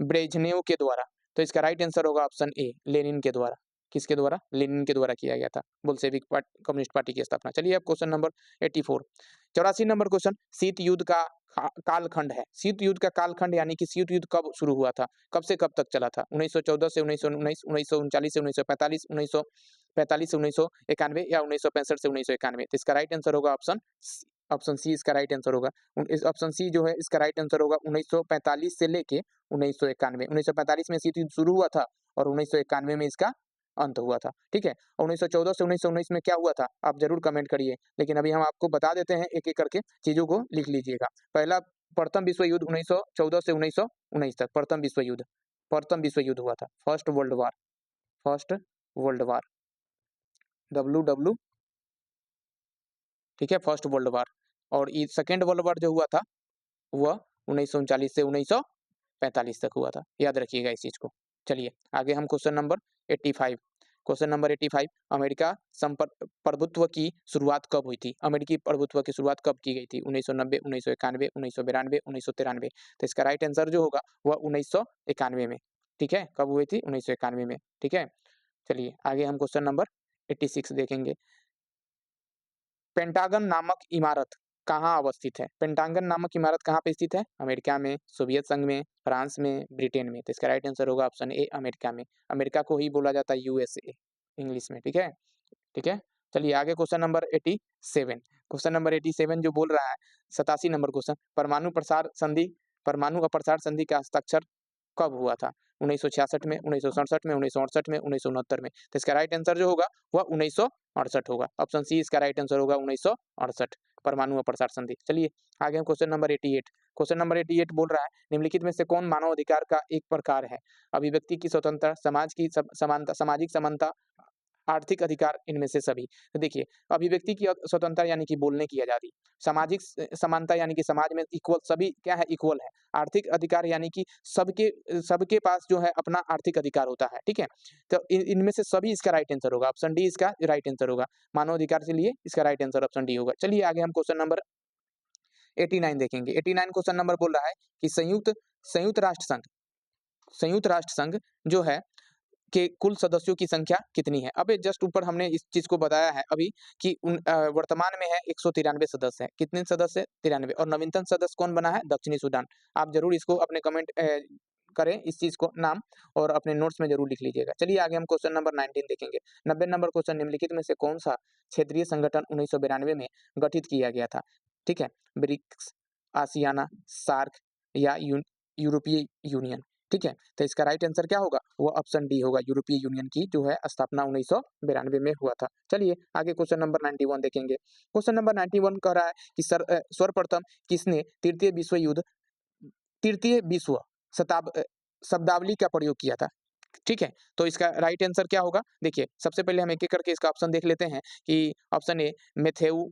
A: ब्रेजनेव के द्वारा। तो इसका राइट आंसर होगा ऑप्शन ए लेनिन के द्वारा। किसके द्वारा? लेनिन के द्वारा किया गया था बोल्शेविक कम्युनिस्ट पार्टी की स्थापना। चलिए अब क्वेश्चन नंबर 84। 84 नंबर क्वेश्चन शीत युद्ध का कालखंड है। शीत युद्ध का कालखंड यानी कि शीत युद्ध कब शुरू हुआ था, कब से कब तक चला था? 1914 से 1919, 1939 से 1945, 1945 से 1991 या 1965 से 1991। तो इसका राइट आंसर होगा ऑप्शन सी इसका राइट आंसर होगा। ऑप्शन सी जो है इसका राइट आंसर होगा 1945 से लेके 1991। 1945 में शीत युद्ध शुरू हुआ था और 1991 में इसका अंत हुआ था। ठीक है, 1914 से 1919 में क्या हुआ था आप जरूर कमेंट करिए, लेकिन अभी हम आपको बता देते हैं एक एक करके, चीजों को लिख लीजिएगा। पहला प्रथम विश्व युद्ध 1914 से 1919 तक प्रथम विश्व युद्ध हुआ था। फर्स्ट वर्ल्ड वार WW, ठीक है, फर्स्ट वर्ल्ड वार। और ये सेकेंड वर्ल्ड वार जो हुआ था वह 1939 से 1945 तक हुआ था। याद रखिएगा इस चीज को। चलिए आगे हम question number 85। Question number 85, America प्रभुत्व की शुरुआत कब हुई थी? अमेरिकी प्रभुत्व की शुरुआत कब की गई थी? 1990, 1991, 1992, 1993। तो इसका राइट आंसर जो होगा वह 1991 में। ठीक है, कब हुई थी? 1991 में। ठीक है, चलिए आगे हम क्वेश्चन नंबर 86 देखेंगे। पेंटागन नामक इमारत कहाँ अवस्थित है? पेंटागन नामक इमारत कहाँ पे स्थित है? अमेरिका में, सोवियत संघ में, फ्रांस में, ब्रिटेन में। तो इसका राइट आंसर होगा ऑप्शन ए अमेरिका में। अमेरिका को ही बोला जाता है USA इंग्लिश में। ठीक है, ठीक है, चलिए आगे क्वेश्चन नंबर 87। क्वेश्चन नंबर 87 जो बोल रहा है 87 नंबर क्वेश्चन, परमाणु अप्रसार संधि का हस्ताक्षर कब हुआ था? 1966 में, 1967 में, 1968 में, 1969 में। तो इसका राइट आंसर जो होगा वह 1968 होगा। ऑप्शन सी इसका राइट आंसर होगा 1968, परमाणु अप्रसार संधि। चलिए आगे हम क्वेश्चन नंबर 88। क्वेश्चन नंबर 88 बोल रहा है निम्नलिखित में से कौन मानव अधिकार का एक प्रकार है? अभिव्यक्ति की स्वतंत्रता, समाज की समानता, सामाजिक समानता, आर्थिक अधिकार, इनमें से सभी। तो देखिए अभिव्यक्ति की स्वतंत्रता यानी कि बोलने की आजादी, सामाजिक समानता यानी कि समाज में इक्वल, सभी क्या है? इक्वल है। आर्थिक अधिकार यानी कि सबके पास जो है अपना आर्थिक अधिकार होता है। ठीक है, तो इनमें से सभी इसका राइट आंसर होगा। ऑप्शन डी इसका राइट आंसर होगा। मानव अधिकार के लिए इसका राइट आंसर ऑप्शन डी होगा। चलिए आगे हम क्वेश्चन नंबर 89 देखेंगे। 89 क्वेश्चन नंबर बोल रहा है कि संयुक्त राष्ट्र संघ जो है के कुल सदस्यों की संख्या कितनी है। अबे जस्ट ऊपर हमने इस चीज को बताया है अभी कि वर्तमान में है 193 सदस्य है। कितने सदस्य? 93। और नवीनतम सदस्य कौन बना है? दक्षिणी सूडान। आप जरूर इसको अपने कमेंट करें इस चीज को नाम, और अपने नोट्स में जरूर लिख लीजिएगा। चलिए आगे हम क्वेश्चन नंबर 19 देखेंगे। 90 नंबर क्वेश्चन, निम्नलिखित में से कौन सा क्षेत्रीय संगठन 1992 में गठित किया गया था? ठीक है, ब्रिक्स, आसियाना, सार्क या यूरोपीय यूनियन। ठीक है, तो इसका राइट आंसर क्या होगा? वो ऑप्शन डी होगा, यूरोपीय यूनियन की जो है स्थापना 1992 में हुआ था। चलिए आगे क्वेश्चन नंबर 91 देखेंगे। क्वेश्चन नंबर 91 कह रहा है कि सर्वप्रथम किसने तृतीय विश्व शब्दावली का प्रयोग किया था? ठीक है, तो इसका राइट आंसर क्या होगा? देखिए सबसे पहले हम एक एक करके इसका ऑप्शन देख लेते हैं कि ऑप्शन ए मेथेउ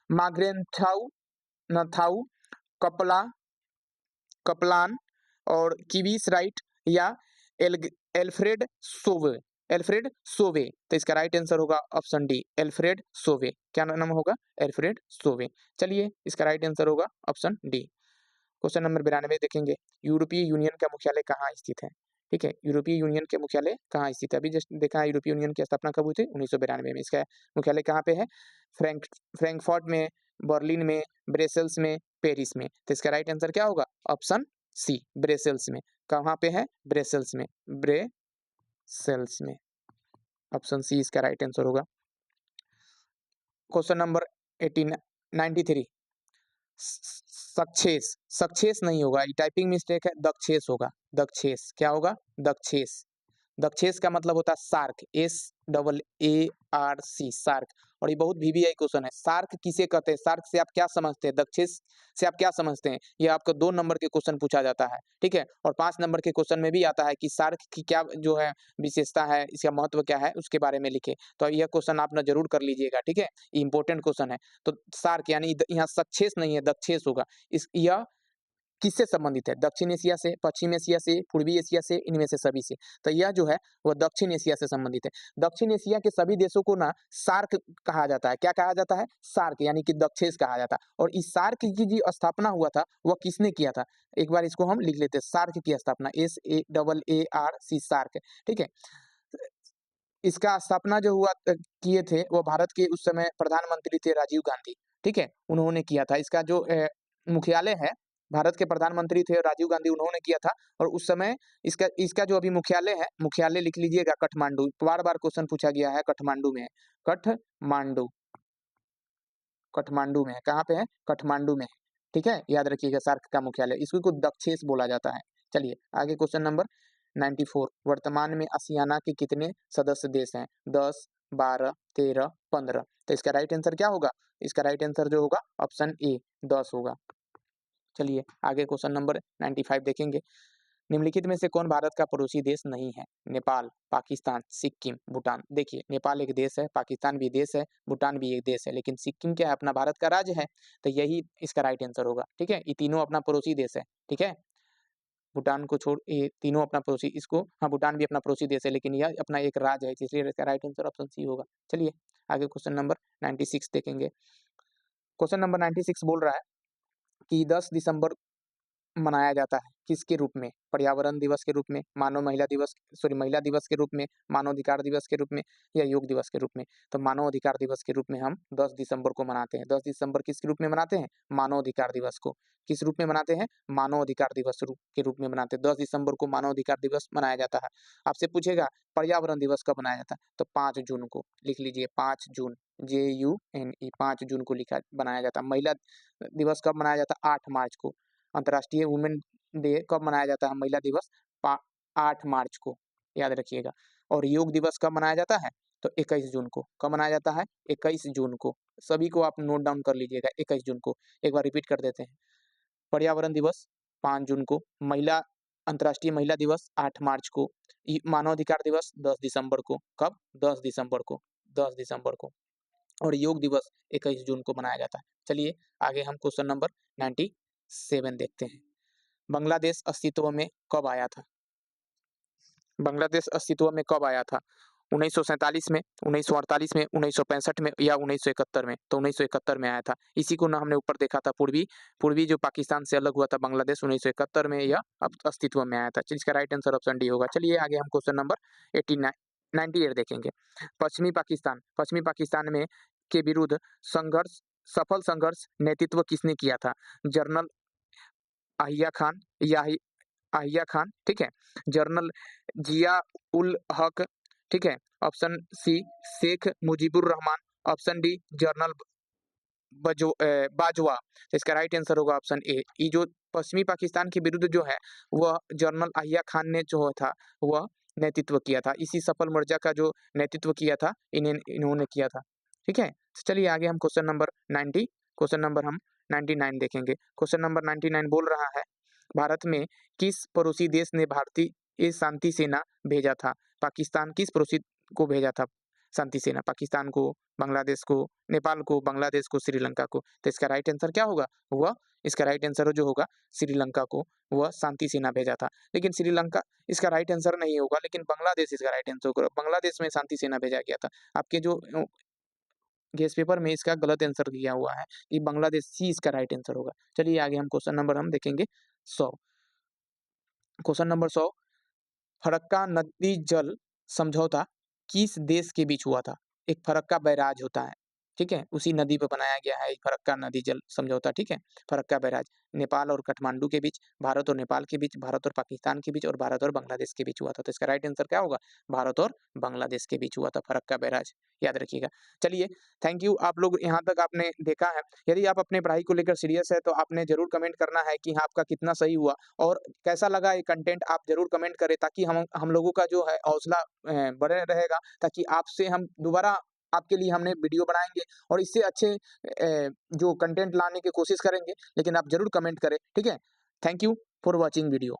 A: माग्रेंथाउ नथाउ कपला कपलान और किवीस राइट या एल्फ्रेड सोवे। तो इसका राइट आंसर होगा ऑप्शन डी, एल्फ्रेड सोवे। क्या नाम होगा? एल्फ्रेड सोवे। चलिए इसका राइट आंसर होगा ऑप्शन डी। क्वेश्चन नंबर 92 देखेंगे। यूरोपीय यूनियन का मुख्यालय कहाँ स्थित है? ठीक है, यूरोपीय यूनियन के मुख्यालय कहाँ स्थित है? अभी जस्ट देखा है यूरोपीय यूनियन की स्थापना कब हुई थी? 1992 में। इसका मुख्यालय कहाँ पे है? फ्रैंकफर्ट में, बर्लिन में, ब्रसेल्स में, पेरिस में। तो इसका राइट आंसर क्या होगा? ऑप्शन सी, ब्रसेल्स में। कहाँ पे है? ब्रसेल्स में, ब्रसेल्स में। ऑप्शन सी इसका राइट आंसर होगा। क्वेश्चन नंबर 93, सक्सेस नहीं होगा, ये टाइपिंग मिस्टेक है, दक्षेस होगा। दक्षेस क्या होगा? दक्षेस। दक्षेस का मतलब होता है सार्क, SAARC, सार्क। और ये बहुत VVI क्वेश्चन है। सार्क किसे कहते हैं? सार्क से आप क्या समझते हैं? दक्षेस से आप क्या समझते हैं? ये आपको 2 नंबर के क्वेश्चन पूछा जाता है। ठीक है, और 5 नंबर के क्वेश्चन में भी आता है कि सार्क की क्या जो है विशेषता है, इसका महत्व क्या है, उसके बारे में लिखे। तो यह क्वेश्चन आप ना जरूर कर लीजिएगा। ठीक है, ये इंपॉर्टेंट क्वेश्चन है। तो सार्क यानी यहाँ सक्सेस नहीं है, दक्षेस होगा। यह किससे संबंधित है? दक्षिण एशिया से, पश्चिम एशिया से, पूर्वी एशिया से, इनमें से सभी से। तो यह जो है वह दक्षिण एशिया से संबंधित है। दक्षिण एशिया के सभी देशों को ना सार्क कहा जाता है। क्या कहा जाता है? सार्क, यानी कि दक्षेस कहा जाता है। और इस सार्क की जो स्थापना हुआ था वह किसने किया था? एक बार इसको हम लिख लेते हैं। सार्क की स्थापना SAARC, सार्क। ठीक है, इसका स्थापना जो हुआ किए थे वो भारत के उस समय प्रधानमंत्री थे राजीव गांधी। ठीक है, उन्होंने किया था। इसका जो मुख्यालय है, भारत के प्रधानमंत्री थे राजीव गांधी, उन्होंने किया था। और उस समय इसका जो अभी मुख्यालय है, मुख्यालय लिख लीजिएगा काठमांडू। बार बार क्वेश्चन पूछा गया है, काठमांडू में है। काठमांडू, काठमांडू में है। कहाँ पे है? काठमांडू में है। ठीक है, याद रखिएगा सार्क का मुख्यालय, इसको दक्षेस बोला जाता है। चलिए आगे क्वेश्चन नंबर 94, वर्तमान में आसियाना के कितने सदस्य देश हैं? 10, 12, 13, 15। तो इसका राइट आंसर क्या होगा? इसका राइट आंसर जो होगा ऑप्शन ए, 10 होगा। चलिए आगे क्वेश्चन नंबर 95 देखेंगे। निम्नलिखित में से कौन भारत का पड़ोसी देश नहीं है? नेपाल, पाकिस्तान, सिक्किम, भूटान। देखिए नेपाल एक देश है, पाकिस्तान भी देश है, भूटान भी एक देश है, लेकिन सिक्किम क्या है? अपना भारत का राज्य है। तो यही इसका राइट आंसर होगा। ठीक है, ये तीनों अपना पड़ोसी देश है। ठीक है, भूटान को छोड़ ये तीनों अपना पड़ोसी, इसको हाँ भूटान भी अपना पड़ोसी देश है, लेकिन यह अपना एक राज्य है, इसलिए इसका राइट आंसर ऑप्शन सी होगा। चलिए आगे क्वेश्चन नंबर 96 देखेंगे। क्वेश्चन नंबर 96 बोल रहा है कि 10 दिसंबर मनाया जाता है किसके रूप में? पर्यावरण दिवस के रूप में, महिला दिवस के रूप में, मानवाधिकार दिवस के रूप में, या योग दिवस के रूप में? तो मानवाधिकार दिवस के रूप में हम 10 दिसंबर को मनाते हैं। 10 दिसंबर किस रूप में मनाते हैं? मानवाधिकार दिवस को। किस रूप में मनाते हैं? मानवाधिकार दिवस के रूप में मनाते हैं। 10 दिसंबर को मानवाधिकार दिवस मनाया जाता है। आपसे पूछेगा पर्यावरण दिवस कब मनाया जाता है? तो 5 जून को। लिख लीजिए 5 जून, JUNE, 5 जून को बनाया जाता है। महिला दिवस कब मनाया जाता है? 8 मार्च को। अंतर्राष्ट्रीय वुमेन डे कब मनाया जाता है? महिला दिवस 8 मार्च को, याद रखिएगा। और योग दिवस कब मनाया जाता है? तो 21 जून को। कब मनाया जाता है? 21 जून को। सभी को आप नोट डाउन कर लीजिएगा, 21 जून को। एक बार रिपीट कर देते हैं। पर्यावरण दिवस 5 जून को, अंतर्राष्ट्रीय महिला दिवस 8 मार्च को, मानवाधिकार दिवस 10 दिसंबर को। कब? 10 दिसंबर को, 10 दिसंबर को। और योग दिवस 21 जून को मनाया जाता है। चलिए आगे हम क्वेश्चन नंबर 97 देखते हैं। बांग्लादेश अस्तित्व में कब आया था? बांग्लादेश अस्तित्व में कब आया था? 1947 में, 1948 में, 1965 में या 1971 में, तो 1971 में आया था। इसी को ना हमने ऊपर देखा था, पूर्वी जो पाकिस्तान से अलग हुआ था बांग्लादेश, 1971 में यह अब अस्तित्व में आया था। इसका राइट आंसर ऑप्शन डी होगा। चलिए आगे हम क्वेश्चन नंबर 98 देखेंगे। पश्चिमी पाकिस्तान में के विरुद्ध सफल संघर्ष नेतृत्व किसने किया था? जनरल अहिया खान या अहिया खान, ठीक है, जनरल जिया उल हक, ठीक है, option C Sheikh Mujibur Rahman, option D general Bajwa. तो इसका राइट आंसर होगा ऑप्शन ए। ये जो पश्चिमी पाकिस्तान के विरुद्ध जो है वह जनरल अहिया खान ने जो था वह नेतृत्व किया था। इसी सफल मोर्चा का जो नेतृत्व किया था इन्होंने किया था, ठीक है। तो चलिए आगे हम क्वेश्चन नंबर 99 देखेंगे। क्वेश्चन नंबर 99 बोल रहा है, भारत में किस पड़ोसी देश ने भारतीय शांति सेना भेजा था? पाकिस्तान किस पड़ोसी को भेजा था शांति सेना? पाकिस्तान को, बांग्लादेश को, नेपाल को, बांग्लादेश को, श्रीलंका को। तो इसका राइट आंसर क्या होगा? इसका राइट आंसर जो होगा श्रीलंका को वह शांति सेना भेजा था। लेकिन श्रीलंका इसका राइट आंसर नहीं होगा, लेकिन बांग्लादेश इसका राइट आंसर होगा। बांग्लादेश में शांति सेना भेजा गया था। आपके जो गेस पेपर में इसका गलत आंसर दिया हुआ है कि बांग्लादेश ही इसका राइट आंसर होगा। चलिए आगे हम क्वेश्चन नंबर हम देखेंगे 100। क्वेश्चन नंबर 100, फरक्का नदी जल समझौता किस देश के बीच हुआ था? एक फरक्का बैराज होता है, ठीक है, उसी नदी पर बनाया गया है फरक्का नदी जल समझौता, ठीक है। फरक्का बैराज नेपाल और काठमांडू के बीच, भारत और नेपाल के बीच, भारत और पाकिस्तान के बीच और भारत और बांग्लादेश के बीच हुआ था। तो इसका राइट आंसर क्या होगा? भारत और बांग्लादेश के बीच हुआ था फरक्का बैराज, याद रखिएगा। चलिए थैंक यू, आप लोग यहाँ तक आपने देखा है। यदि आप अपने पढ़ाई को लेकर सीरियस है तो आपने जरूर कमेंट करना है कि हाँ आपका कितना सही हुआ और कैसा लगा ये कंटेंट, आप जरूर कमेंट करें ताकि हम लोगों का जो है हौसला बढ़े रहेगा, ताकि आपसे हम दोबारा आपके लिए हमने वीडियो बनाएंगे और इससे अच्छे जो कंटेंट लाने की कोशिश करेंगे। लेकिन आप जरूर कमेंट करें, ठीक है। Thank you for watching video.